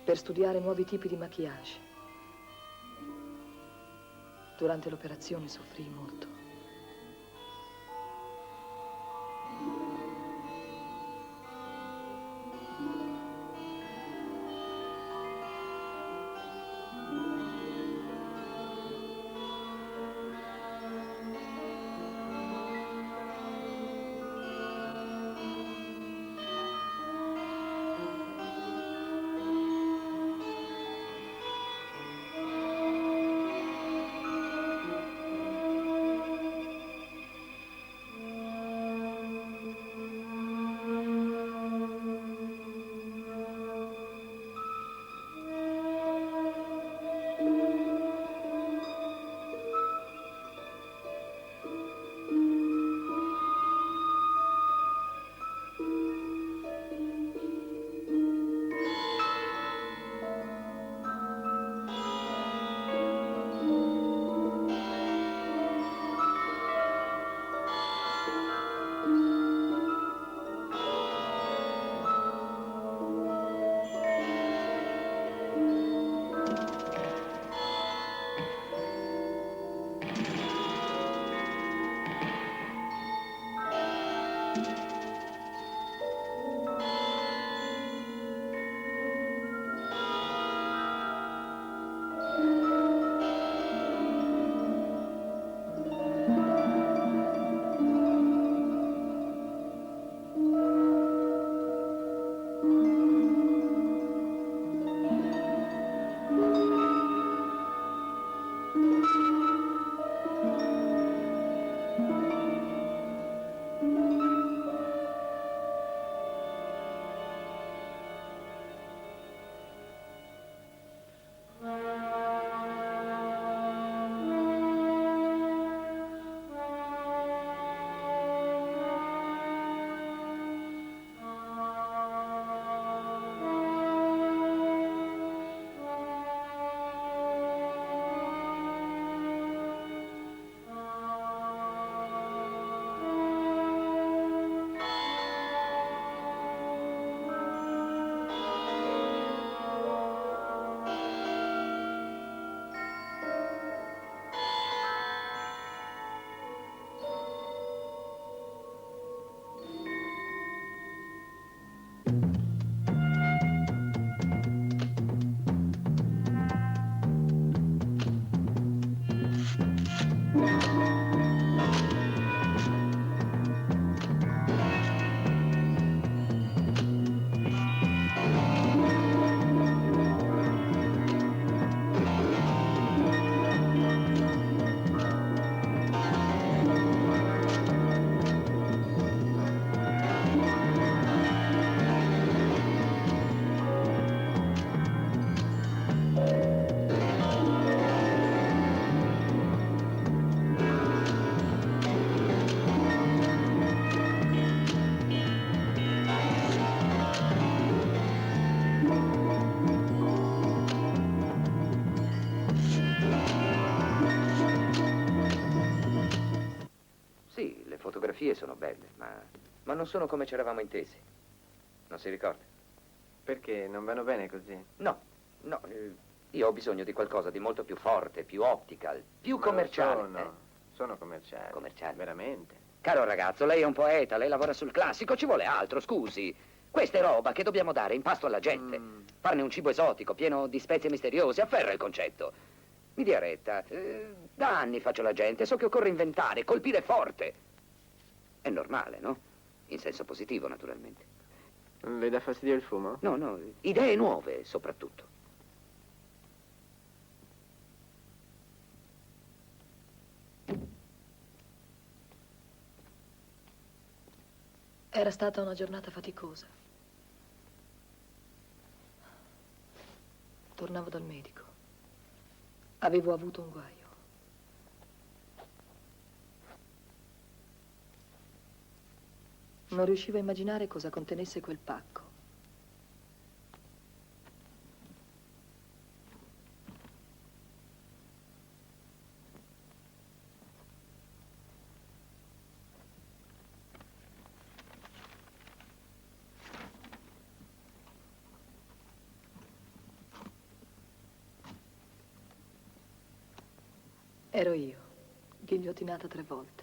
per studiare nuovi tipi di maquillage. Durante l'operazione soffrii molto. fotografie sono belle, ma non sono come ci eravamo intesi. Non si ricorda? Perché non vanno bene così? No, no, io ho bisogno di qualcosa di molto più forte, più optical, più commerciale. Sono commerciali. Commerciali? Veramente. Caro ragazzo, lei è un poeta, lei lavora sul classico, ci vuole altro, scusi. Questa è roba che dobbiamo dare in pasto alla gente. Farne un cibo esotico, pieno di spezie misteriose, afferra il concetto. Mi dia retta, da anni faccio la gente, so che occorre inventare, colpire forte. È normale, no? In senso positivo, naturalmente. Le dà fastidio il fumo? No, no, idee nuove, soprattutto. Era stata una giornata faticosa. Tornavo dal medico. Avevo avuto un guaio. Non riuscivo a immaginare cosa contenesse quel pacco. Ero io, ghigliottinata 3 volte.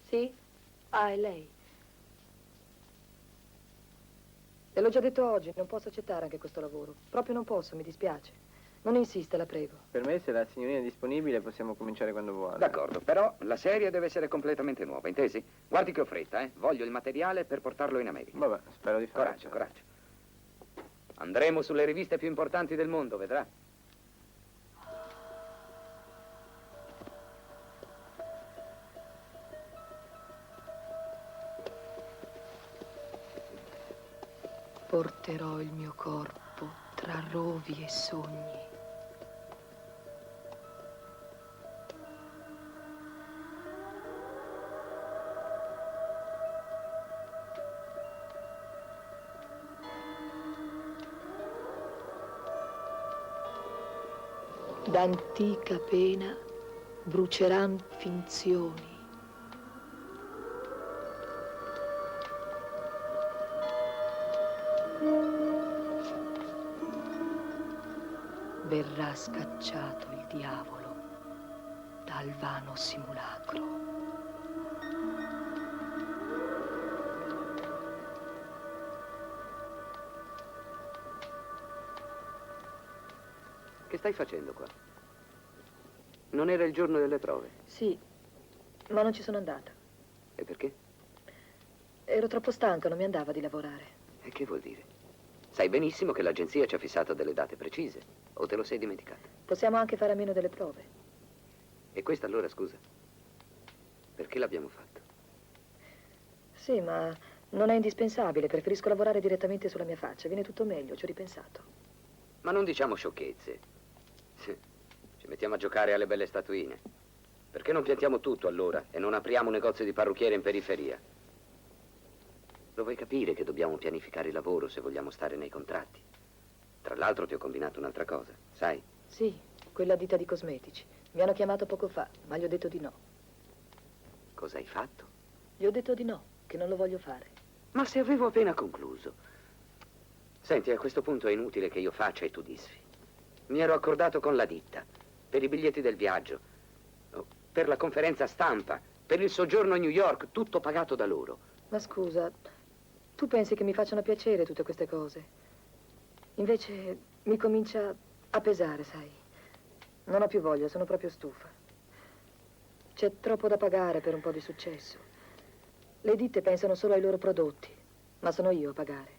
Sì? Ah, è lei. Le l'ho già detto oggi, non posso accettare anche questo lavoro. Proprio non posso, mi dispiace. Non insista, la prego. Per me, se la signorina è disponibile, possiamo cominciare quando vuole. D'accordo, però la serie deve essere completamente nuova, intesi? Guardi che ho fretta, eh? Voglio il materiale per portarlo in America. Vabbè, spero di farlo. Coraggio, coraggio. Andremo sulle riviste più importanti del mondo, vedrà. Porterò il mio corpo tra rovi e sogni. D'antica pena bruceran finzioni. Verrà scacciato il diavolo dal vano simulacro. Che stai facendo qua? Non era il giorno delle prove? Sì, ma non ci sono andata. E perché? Ero troppo stanca, non mi andava di lavorare. E che vuol dire? Sai benissimo che l'agenzia ci ha fissato delle date precise. O te lo sei dimenticato? Possiamo anche fare a meno delle prove. E questa allora, scusa? Perché l'abbiamo fatto? Sì, ma non è indispensabile. Preferisco lavorare direttamente sulla mia faccia. Viene tutto meglio, ci ho ripensato. Ma non diciamo sciocchezze. Ci mettiamo a giocare alle belle statuine. Perché non piantiamo tutto allora e non apriamo un negozio di parrucchiere in periferia? Lo vuoi capire che dobbiamo pianificare il lavoro se vogliamo stare nei contratti? Tra l'altro ti ho combinato un'altra cosa, sai? Sì, quella ditta di cosmetici. Mi hanno chiamato poco fa, ma gli ho detto di no. Cosa hai fatto? Gli ho detto di no, che non lo voglio fare. Ma se avevo appena concluso. Senti, a questo punto è inutile che io faccia e tu disfi. Mi ero accordato con la ditta, per i biglietti del viaggio, per la conferenza stampa, per il soggiorno a New York, tutto pagato da loro. Ma scusa, tu pensi che mi facciano piacere tutte queste cose? Invece mi comincia a pesare, sai. Non ho più voglia, sono proprio stufa. C'è troppo da pagare per un po' di successo. Le ditte pensano solo ai loro prodotti, ma sono io a pagare.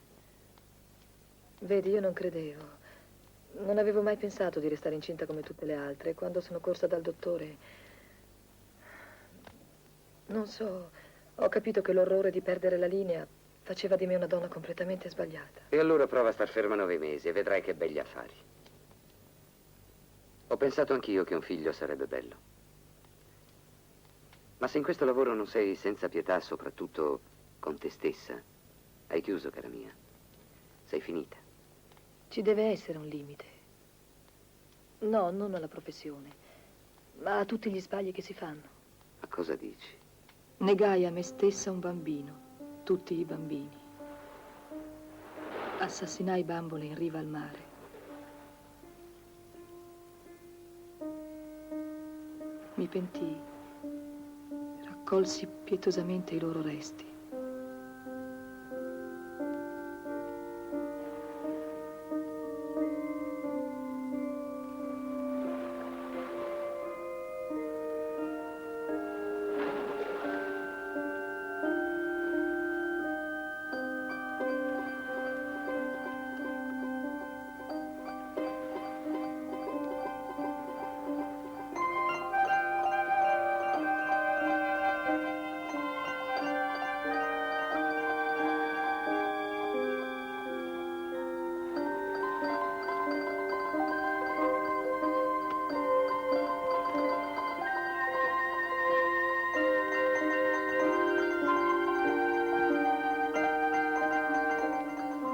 Vedi, io non credevo. Non avevo mai pensato di restare incinta come tutte le altre. Quando sono corsa dal dottore, non so, ho capito che l'orrore di perdere la linea faceva di me una donna completamente sbagliata. E allora prova a star ferma 9 mesi e vedrai che begli affari. Ho pensato anch'io che un figlio sarebbe bello. Ma se in questo lavoro non sei senza pietà, soprattutto con te stessa, hai chiuso, cara mia. Sei finita. Ci deve essere un limite. No, non alla professione, ma a tutti gli sbagli che si fanno. Ma cosa dici? Negai a me stessa un bambino, tutti i bambini. Assassinai bambole in riva al mare. Mi pentii, raccolsi pietosamente i loro resti.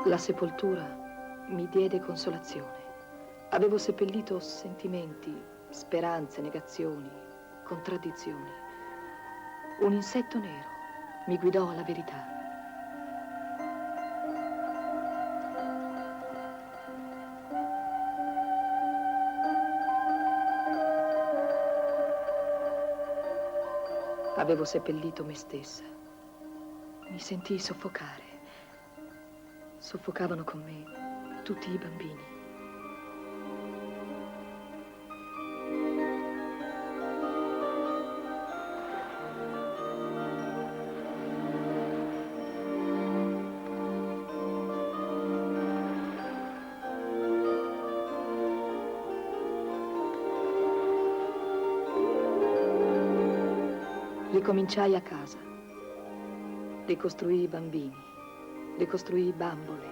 La sepoltura mi diede consolazione. Avevo seppellito sentimenti, speranze, negazioni, contraddizioni. Un insetto nero mi guidò alla verità. Avevo seppellito me stessa. Mi sentii soffocare. Soffocavano con me tutti i bambini. Ricominciai a casa. Ricostruii i bambini. Ricostruii bambole.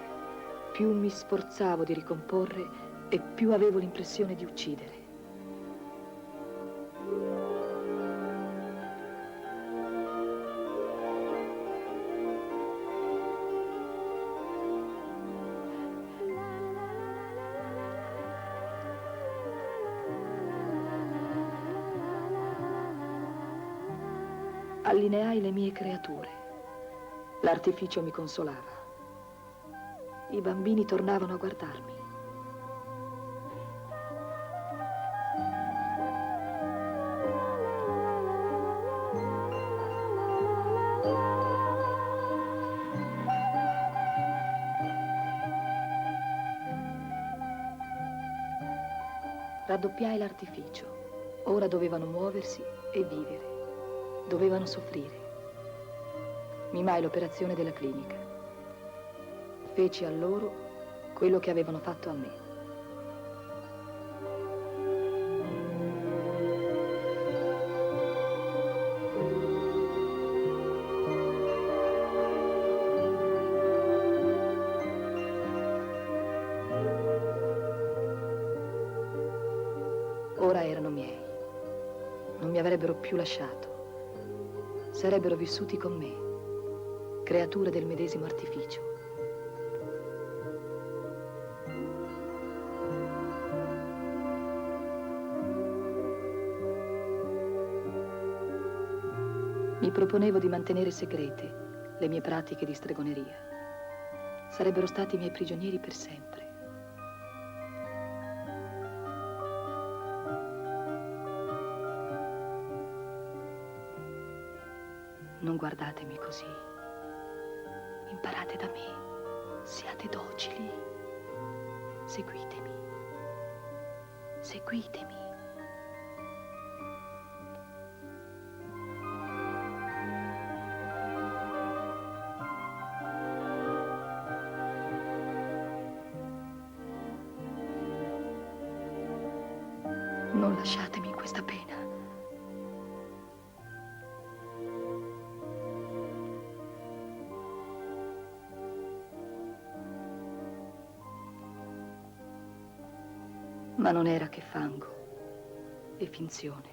Più mi sforzavo di ricomporre e più avevo l'impressione di uccidere. Allineai le mie creature. L'artificio mi consolava. I bambini tornavano a guardarmi. Raddoppiai l'artificio. Ora dovevano muoversi e vivere. Dovevano soffrire. Mimai l'operazione della clinica. Feci a loro quello che avevano fatto a me. Ora erano miei. Non mi avrebbero più lasciato. Sarebbero vissuti con me, creature del medesimo artificio. Mi proponevo di mantenere segrete le mie pratiche di stregoneria. Sarebbero stati i miei prigionieri per sempre. Non guardatemi così. Imparate da me. Siate docili. Seguitemi. Seguitemi. Non lasciatemi in questa pena. Ma non era che fango e finzione.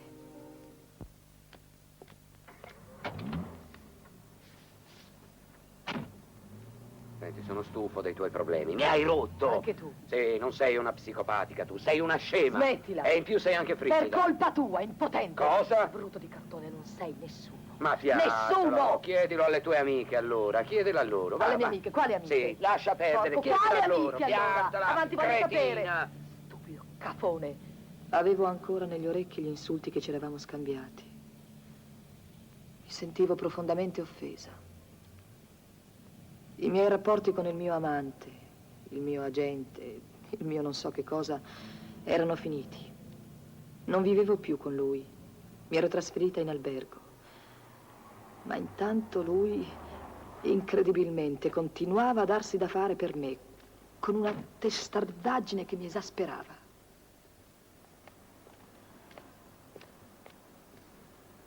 Senti, sono stufo dei tuoi problemi. Mi hai rotto! Anche tu. Sì, non sei una psicopatica tu, sei una scema. Smettila. E in più sei anche frigida. Per colpa tua, impotente. Cosa? Brutto di cartone, non sei nessuno. Ma fiatalo, Nessuno! chiedilo alle tue amiche allora, chiedilo a loro. Alle va, mie va. amiche, quali amiche? Sì, lascia perdere, Porco, chiedilo quali a loro, amiche allora? piantala, Avanti, voglio cretina. sapere. Stupido cafone. Avevo ancora negli orecchi gli insulti che ci eravamo scambiati. Mi sentivo profondamente offesa. I miei rapporti con il mio amante, il mio agente, il mio non so che cosa, erano finiti. Non vivevo più con lui. Mi ero trasferita in albergo. Ma intanto lui, incredibilmente, continuava a darsi da fare per me, con una testardaggine che mi esasperava.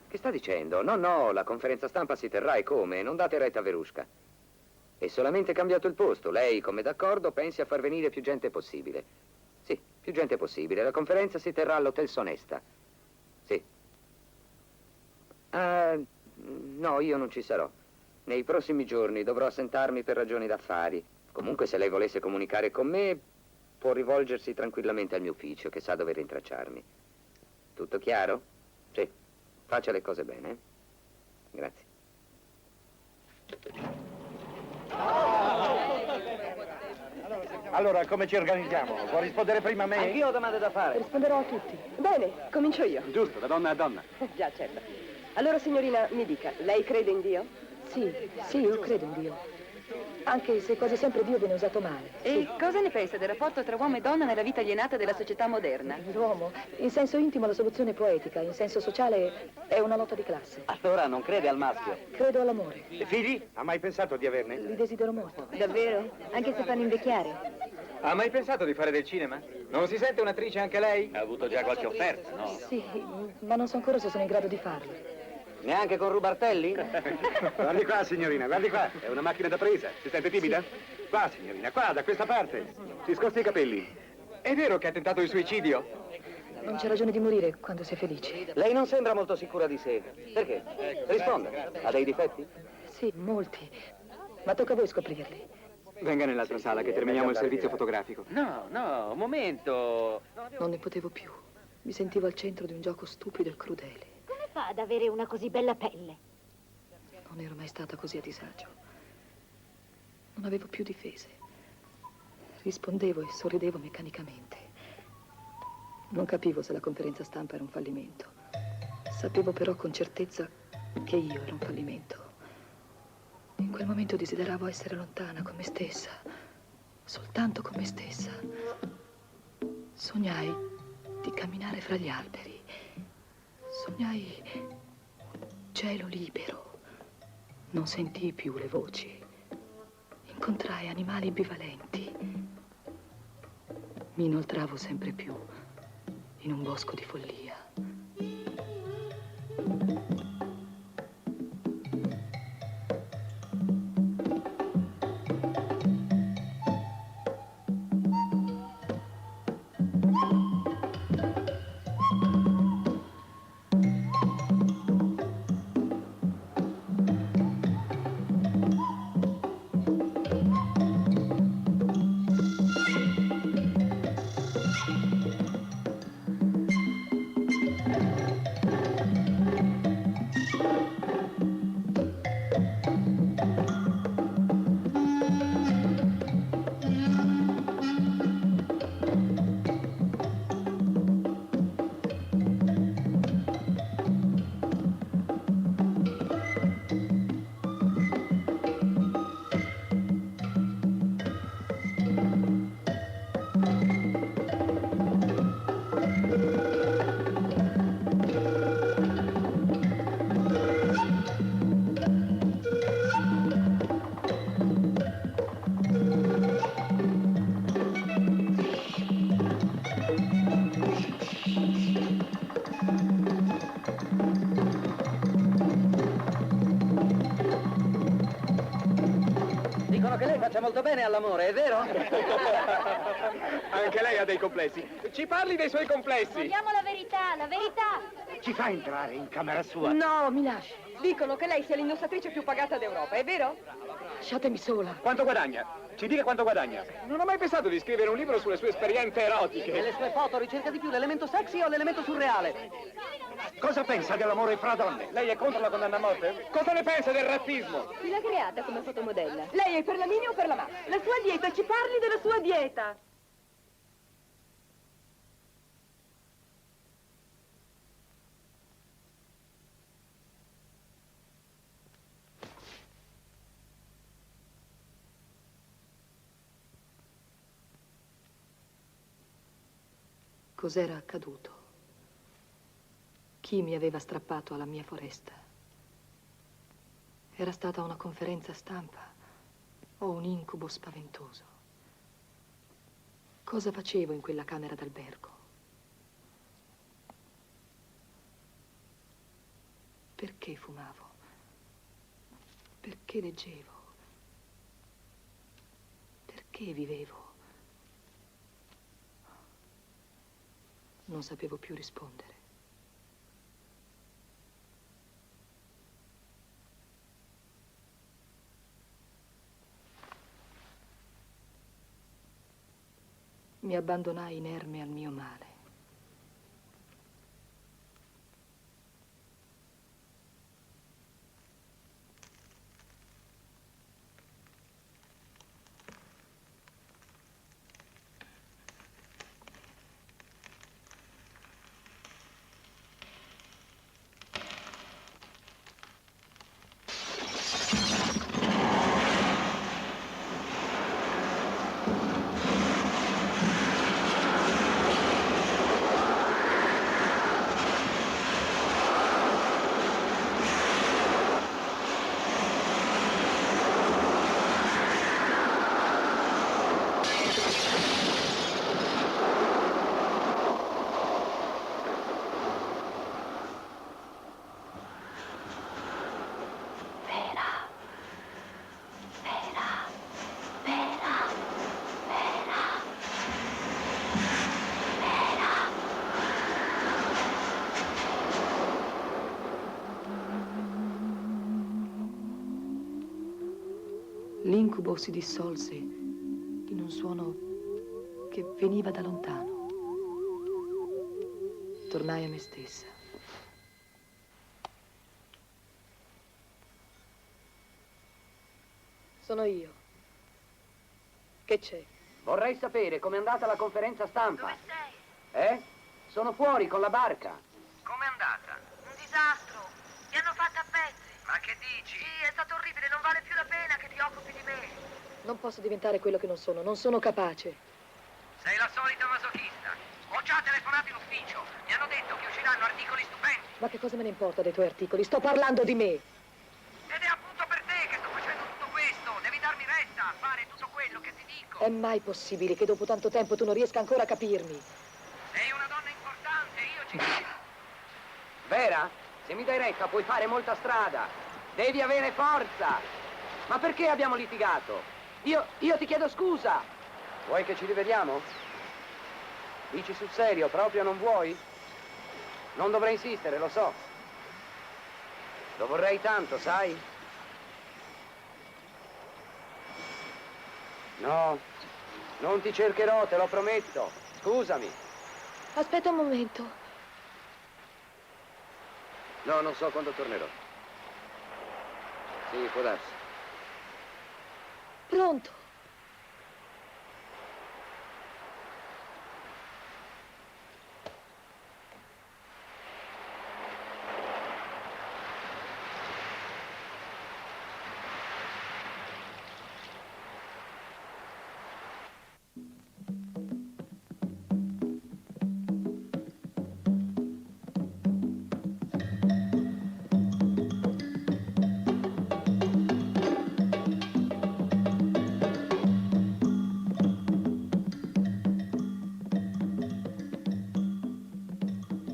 Che sta dicendo? No, no, la conferenza stampa si terrà e come? Non date retta a Verusca. È solamente cambiato il posto. Lei, come d'accordo, pensi a far venire più gente possibile. Sì, più gente possibile. La conferenza si terrà all'Hotel Sonesta. Sì. No, io non ci sarò. Nei prossimi giorni dovrò assentarmi per ragioni d'affari. Comunque, se lei volesse comunicare con me, può rivolgersi tranquillamente al mio ufficio, che sa dove rintracciarmi. Tutto chiaro? Sì. Faccia le cose bene. Grazie. Allora, come ci organizziamo? Può rispondere prima a me? Anch'io ho domande da fare. Risponderò a tutti. Bene, comincio io. Giusto, da donna a donna. Già, certo. Allora, signorina, mi dica, lei crede in Dio? Sì, io credo in Dio. Anche se quasi sempre Dio viene usato male. E cosa ne pensa del rapporto tra uomo e donna nella vita alienata della società moderna? L'uomo, in senso intimo la soluzione poetica, in senso sociale è una lotta di classe. Allora non crede al maschio. Credo all'amore. E figli? Ha mai pensato di averne? Li desidero molto. Davvero? Anche se fanno invecchiare? Ha mai pensato di fare del cinema? Non si sente un'attrice anche lei? Ha avuto già qualche offerta, no? Sì, ma non so ancora se sono in grado di farlo. Neanche con Rubartelli? Guardi qua, signorina, guardi qua. È una macchina da presa. Si sente timida? Qua, signorina, qua, da questa parte. Si scosti i capelli. È vero che ha tentato il suicidio? Non c'è ragione di morire quando si è felice. Lei non sembra molto sicura di sé. Perché? Risponda. Ha dei difetti? Sì, molti. Ma tocca a voi scoprirli. Venga nell'altra sala che terminiamo il servizio fotografico. No, no, un momento. Non ne potevo più. Mi sentivo al centro di un gioco stupido e crudele. Come fa ad avere una così bella pelle? Non ero mai stata così a disagio. Non avevo più difese. Rispondevo e sorridevo meccanicamente. Non capivo se la conferenza stampa era un fallimento. Sapevo però con certezza che io ero un fallimento. In quel momento desideravo essere lontana con me stessa, soltanto con me stessa. Sognai di camminare fra gli alberi. Sognai un cielo libero. Non sentii più le voci. Incontrai animali bivalenti. Mi inoltravo sempre più in un bosco di follia. Faccia molto bene all'amore, è vero? Anche lei ha dei complessi. Ci parli dei suoi complessi. Vogliamo la verità, la verità. Ci fa entrare in camera sua? No, mi lasci. Dicono che lei sia l'indossatrice più pagata d'Europa, è vero? Lasciatemi sola. Quanto guadagna? Ci dica quanto guadagna. Non ho mai pensato di scrivere un libro sulle sue esperienze erotiche. Nelle sue foto ricerca di più l'elemento sexy o l'elemento surreale? Cosa pensa dell'amore fra donne? Lei è contro la condanna a morte? Cosa ne pensa del razzismo? Chi l'ha creata come fotomodella? Lei è per la Mini o per la Max? La sua dieta, ci parli della sua dieta? Cos'era accaduto? Chi mi aveva strappato alla mia foresta? Era stata una conferenza stampa o un incubo spaventoso? Cosa facevo in quella camera d'albergo? Perché fumavo? Perché leggevo? Perché vivevo? Non sapevo più rispondere. Mi abbandonai inerme al mio male. L'incubo si dissolse in un suono che veniva da lontano. Tornai a me stessa. Sono io. Che c'è? Vorrei sapere com'è andata la conferenza stampa. Dove sei? Sono fuori con la barca. Com'è andata? Un disastro. Mi hanno fatto a pezzi. Ma che dici? Sì, è stato orribile, non vale più la pena che ti occupi di me. Non posso diventare quello che non sono capace. Sei la solita masochista. Ho già telefonato in ufficio. Mi hanno detto che usciranno articoli stupendi. Ma che cosa me ne importa dei tuoi articoli? Sto parlando di me. Ed è appunto per te che sto facendo tutto questo. Devi darmi retta a fare tutto quello che ti dico. È mai possibile che dopo tanto tempo tu non riesca ancora a capirmi? Sei una donna importante, io ci... Vera, se mi dai retta puoi fare molta strada. Devi avere forza. Ma perché abbiamo litigato? Io ti chiedo scusa. Vuoi che ci rivediamo? Dici sul serio, proprio non vuoi? Non dovrei insistere, lo so. Lo vorrei tanto, sai? No, non ti cercherò, te lo prometto. Scusami. Aspetta un momento. No, non so quando tornerò. Sì, può darsi. Pronto?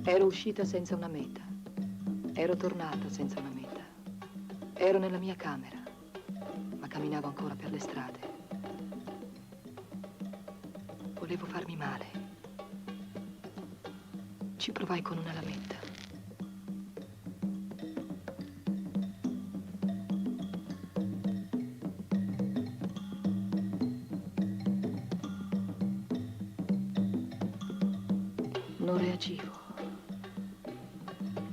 Ero uscita senza una meta. Ero tornata senza una meta. Ero nella mia camera, ma camminavo ancora per le strade. volevo farmi male. Ci provai con una lametta. Non reagivo.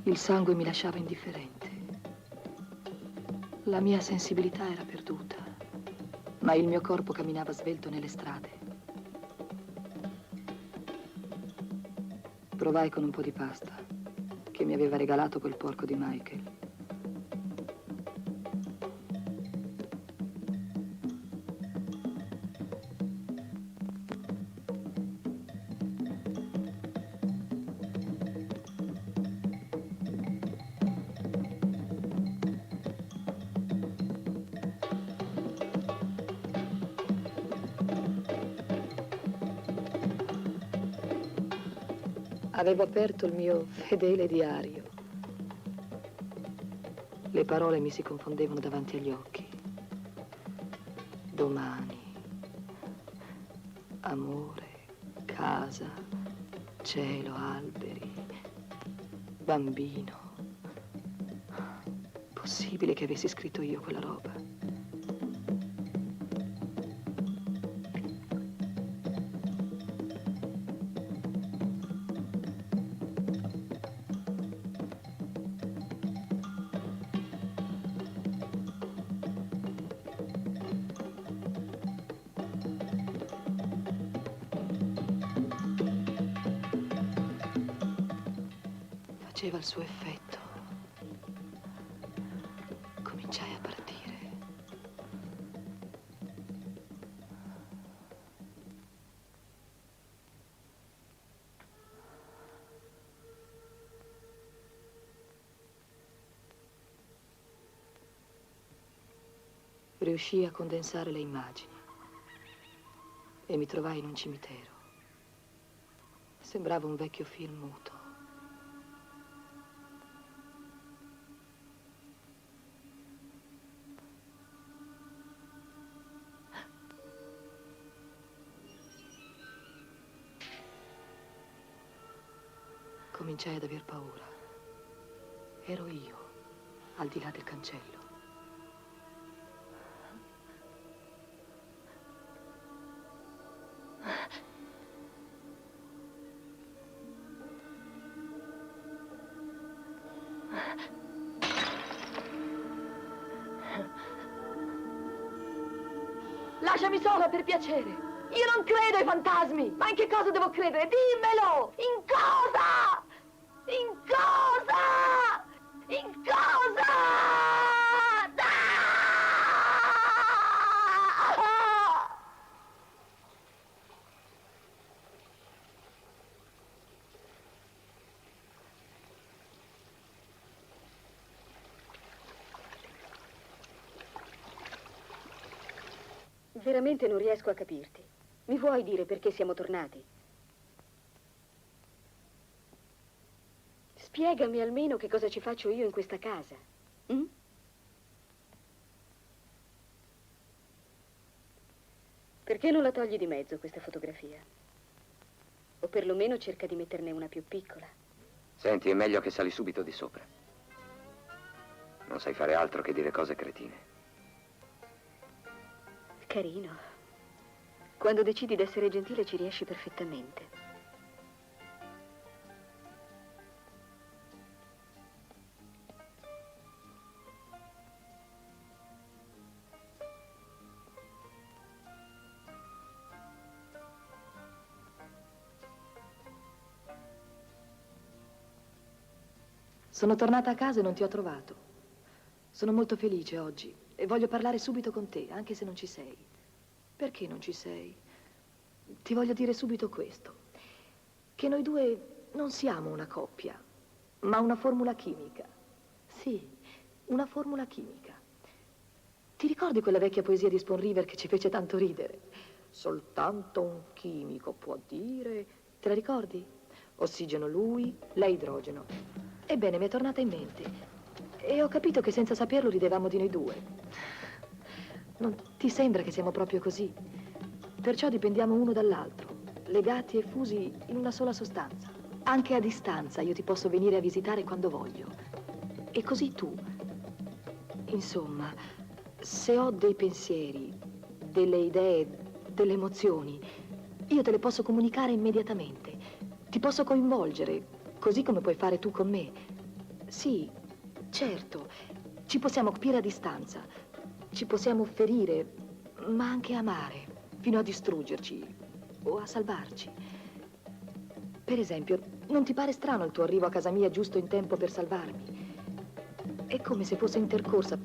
Il sangue mi lasciava indifferente. La mia sensibilità era perduta, ma il mio corpo camminava svelto nelle strade. Provai con un po' di pasta che mi aveva regalato quel porco di Michael. Avevo aperto il mio fedele diario. Le parole mi si confondevano davanti agli occhi. Domani, amore, casa, cielo, alberi, bambino. Possibile che avessi scritto io quella roba? Faceva il suo effetto. Cominciai a partire. Riuscii a condensare le immagini e mi trovai in un cimitero. Sembrava un vecchio film muto. Cominciai ad aver paura. Ero io, al di là del cancello. Lasciami sola, per piacere. Io non credo ai fantasmi. Ma in che cosa devo credere? Dimmelo! In cosa? In cosa? In cosa? Ah! Veramente non riesco a capirti. Mi vuoi dire perché siamo tornati? Spiegami almeno che cosa ci faccio io in questa casa. Mm? Perché non la togli di mezzo questa fotografia? O perlomeno cerca di metterne una più piccola. Senti, è meglio che sali subito di sopra. Non sai fare altro che dire cose cretine. Carino. Quando decidi d'essere gentile ci riesci perfettamente. Sono tornata a casa e non ti ho trovato. Sono molto felice oggi e voglio parlare subito con te, anche se non ci sei. Perché non ci sei? Ti voglio dire subito questo, che noi due non siamo una coppia, ma una formula chimica. Sì, una formula chimica. Ti ricordi quella vecchia poesia di Spoon River che ci fece tanto ridere? Soltanto un chimico può dire... Te la ricordi? Ossigeno lui, lei idrogeno. Ebbene, mi è tornata in mente. E ho capito che senza saperlo ridevamo di noi due. Non ti sembra che siamo proprio così? Perciò dipendiamo uno dall'altro. legati e fusi in una sola sostanza. Anche a distanza io ti posso venire a visitare quando voglio. E così tu. Insomma, se ho dei pensieri, delle idee, delle emozioni, io te le posso comunicare immediatamente. Ti posso coinvolgere, così come puoi fare tu con me. Sì, certo, ci possiamo capire a distanza, ci possiamo ferire, ma anche amare, fino a distruggerci o a salvarci. Per esempio, non ti pare strano il tuo arrivo a casa mia giusto in tempo per salvarmi? È come se fosse intercorsa.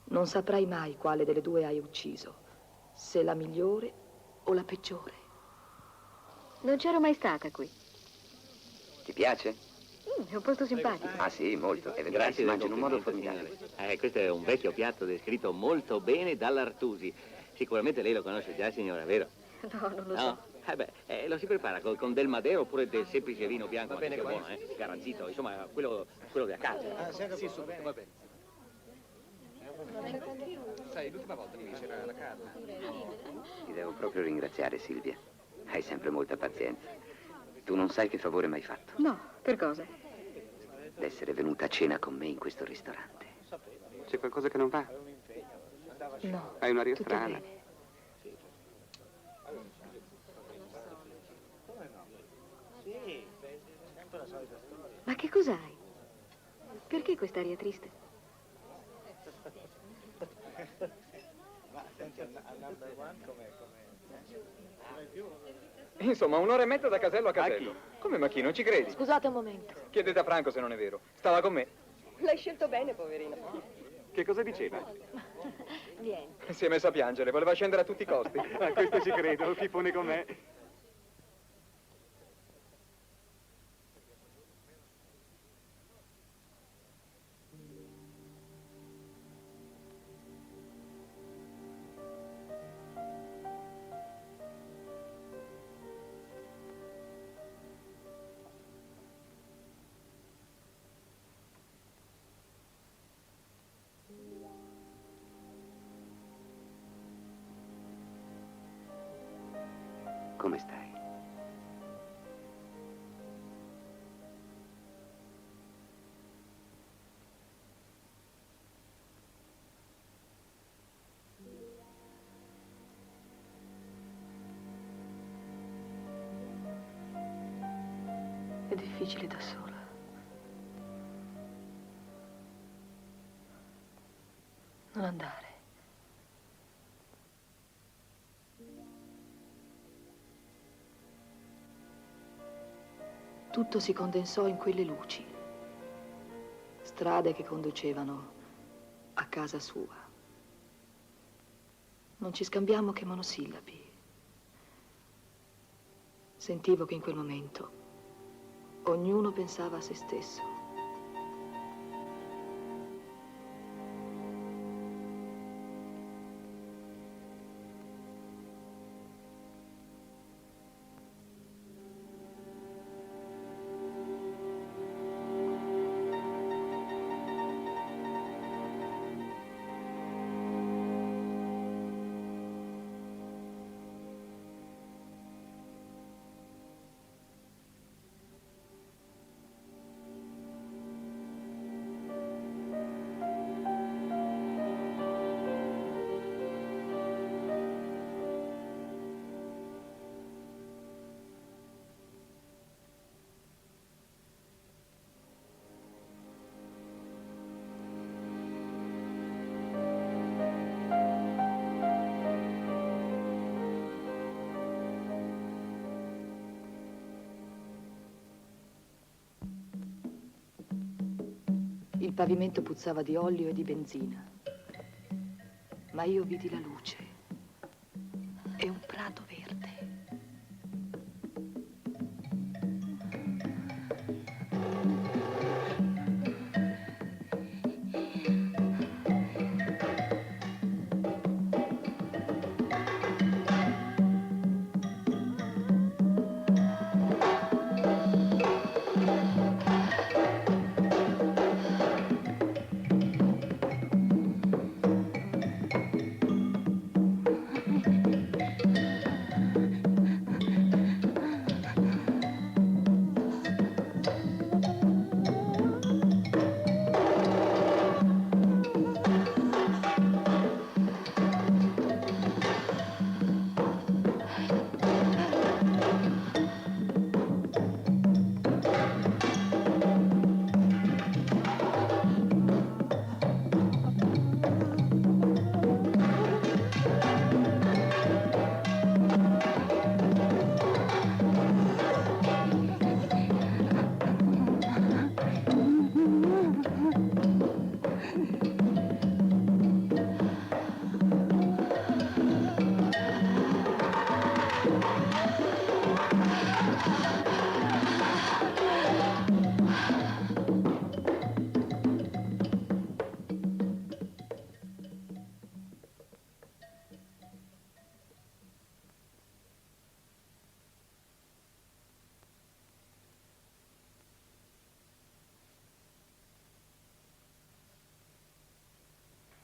Non saprai mai quale delle due hai ucciso, se la migliore o la peggiore. Non c'ero mai stata qui. Ti piace? È un posto simpatico. Ah sì, molto. E vedrai, si mangia in un modo formidabile. Questo è un vecchio piatto descritto molto bene dall'Artusi. Sicuramente lei lo conosce già, signora, vero? No, non lo No? so. Lo si prepara con del madero oppure del semplice vino bianco, ma che è buono, garantito. Insomma, quello da casa. Sì, subito, va bene. Sai, l'ultima volta mi c'era la carne. Ti devo proprio ringraziare, Silvia. Hai sempre molta pazienza. Tu non sai che favore mi hai fatto. No, per cosa? D'essere venuta a cena con me in questo ristorante. C'è qualcosa che non va? No. Hai un'aria tutto strana. bene. Ma che cos'hai? Perché quest'aria triste? Insomma, un'ora e mezza da casello a casello. Come ma chi? Non ci credi? Scusate un momento. Chiedete a Franco se non è vero. Stava con me. L'hai scelto bene, poverino. Che cosa diceva? Niente. Si è messa a piangere, voleva scendere a tutti i costi. A questo ci credo, fifone com'è. Come stai? È difficile da sola. Non andare. Tutto si condensò in quelle luci. Strade che conducevano a casa sua. Non ci scambiamo che monosillabi. Sentivo che in quel momento ognuno pensava a se stesso. Il pavimento puzzava di olio e di benzina, ma io vidi la luce e un prato verde.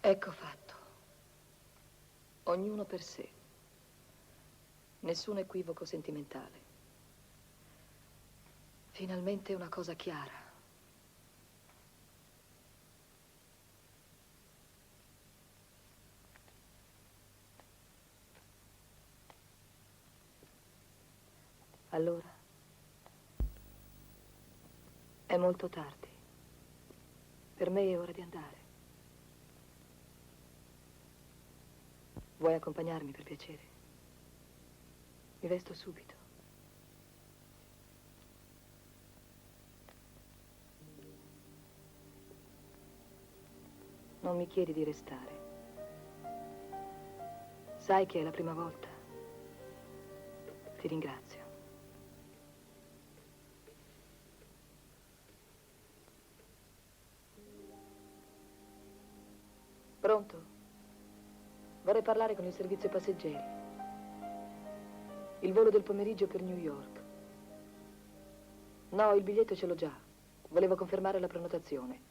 Ecco fatto. Ognuno per sé. Nessun equivoco sentimentale. Finalmente una cosa chiara. Allora, è molto tardi. Per me è ora di andare. Vuoi accompagnarmi, per piacere? Mi vesto subito. Non mi chiedi di restare. Sai che è la prima volta. Ti ringrazio. Pronto? Vorrei parlare con il servizio passeggeri. Il volo del pomeriggio per New York. No, il biglietto ce l'ho già. Volevo confermare la prenotazione.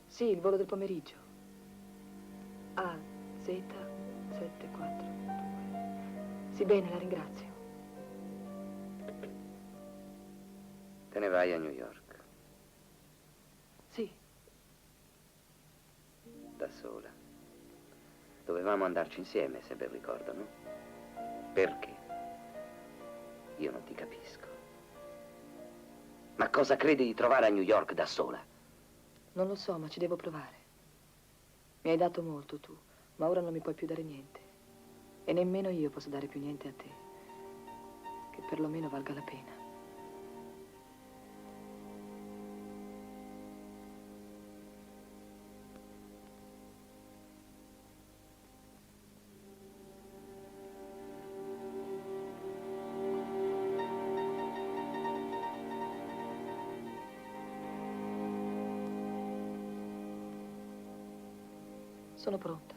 Sì, il volo del pomeriggio. AZ742. Sì, bene, la ringrazio. Te ne vai a New York. Sì. Da sola. Dovevamo andarci insieme, se ben ricordo, no? Perché? Io non ti capisco. Ma cosa credi di trovare a New York da sola? Non lo so, ma ci devo provare. Mi hai dato molto tu, ma ora non mi puoi più dare niente. E nemmeno io posso dare più niente a te. Che perlomeno valga la pena. Sono pronta.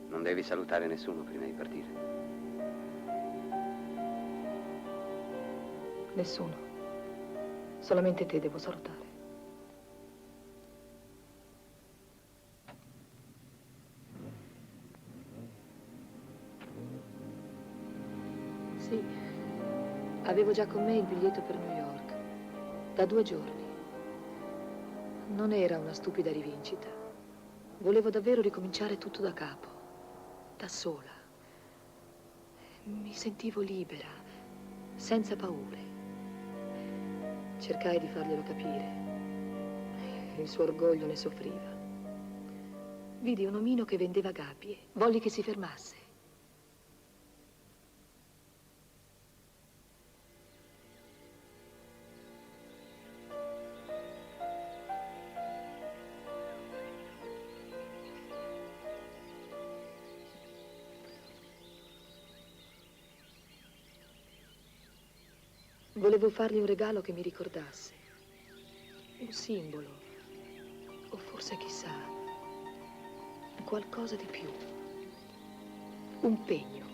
Non devi salutare nessuno prima di partire. Nessuno. Solamente te devo salutare. Sì. Avevo già con me il biglietto per New York. Da 2 giorni. Non era una stupida rivincita. Volevo davvero ricominciare tutto da capo, da sola. Mi sentivo libera, senza paure. Cercai di farglielo capire. Il suo orgoglio ne soffriva. Vidi un omino che vendeva gabbie. Volli che si fermasse. Volevo fargli un regalo che mi ricordasse. Un simbolo. O forse, chissà, qualcosa di più. Un pegno.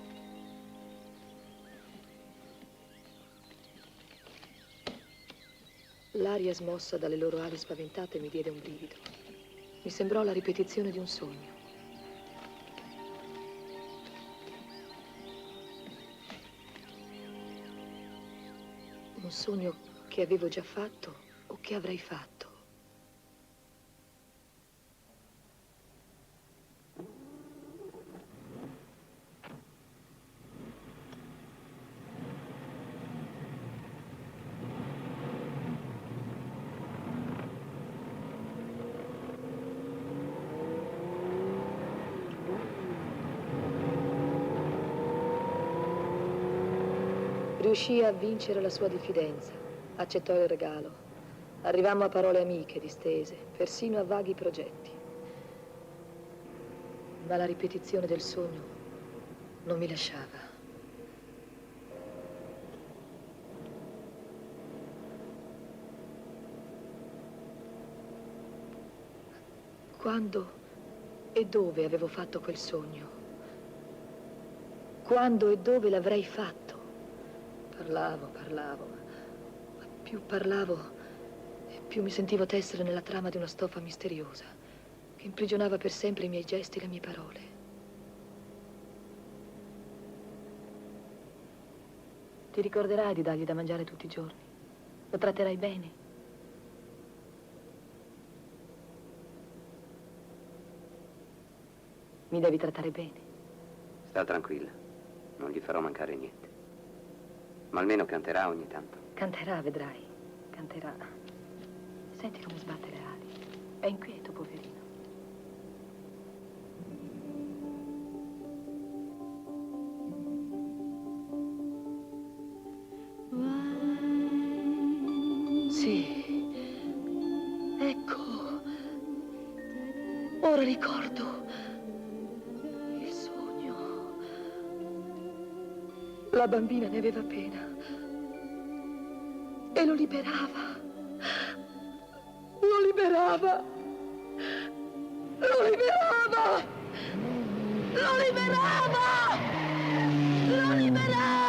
L'aria smossa dalle loro ali spaventate mi diede un brivido. Mi sembrò la ripetizione di un sogno. Un sogno che avevo già fatto o che avrei fatto. Riuscì a vincere la sua diffidenza, accettò il regalo. Arrivammo a parole amiche, distese, persino a vaghi progetti. Ma la ripetizione del sogno non mi lasciava. Quando e dove avevo fatto quel sogno? Quando e dove l'avrei fatto? Parlavo, più parlavo e più mi sentivo tessere nella trama di una stoffa misteriosa che imprigionava per sempre i miei gesti e le mie parole. Ti ricorderai di dargli da mangiare tutti i giorni? Lo tratterai bene? Mi devi trattare bene. Sta tranquilla, non gli farò mancare niente. Ma almeno canterà ogni tanto. Canterà, vedrai. Canterà. Senti come sbatte le ali. È inquieto, poverino. Sì. Ecco. Ora ricordo. Il sogno. La bambina ne aveva pena. E lo liberava. Lo liberava. Lo liberava. Lo liberava. Lo liberava.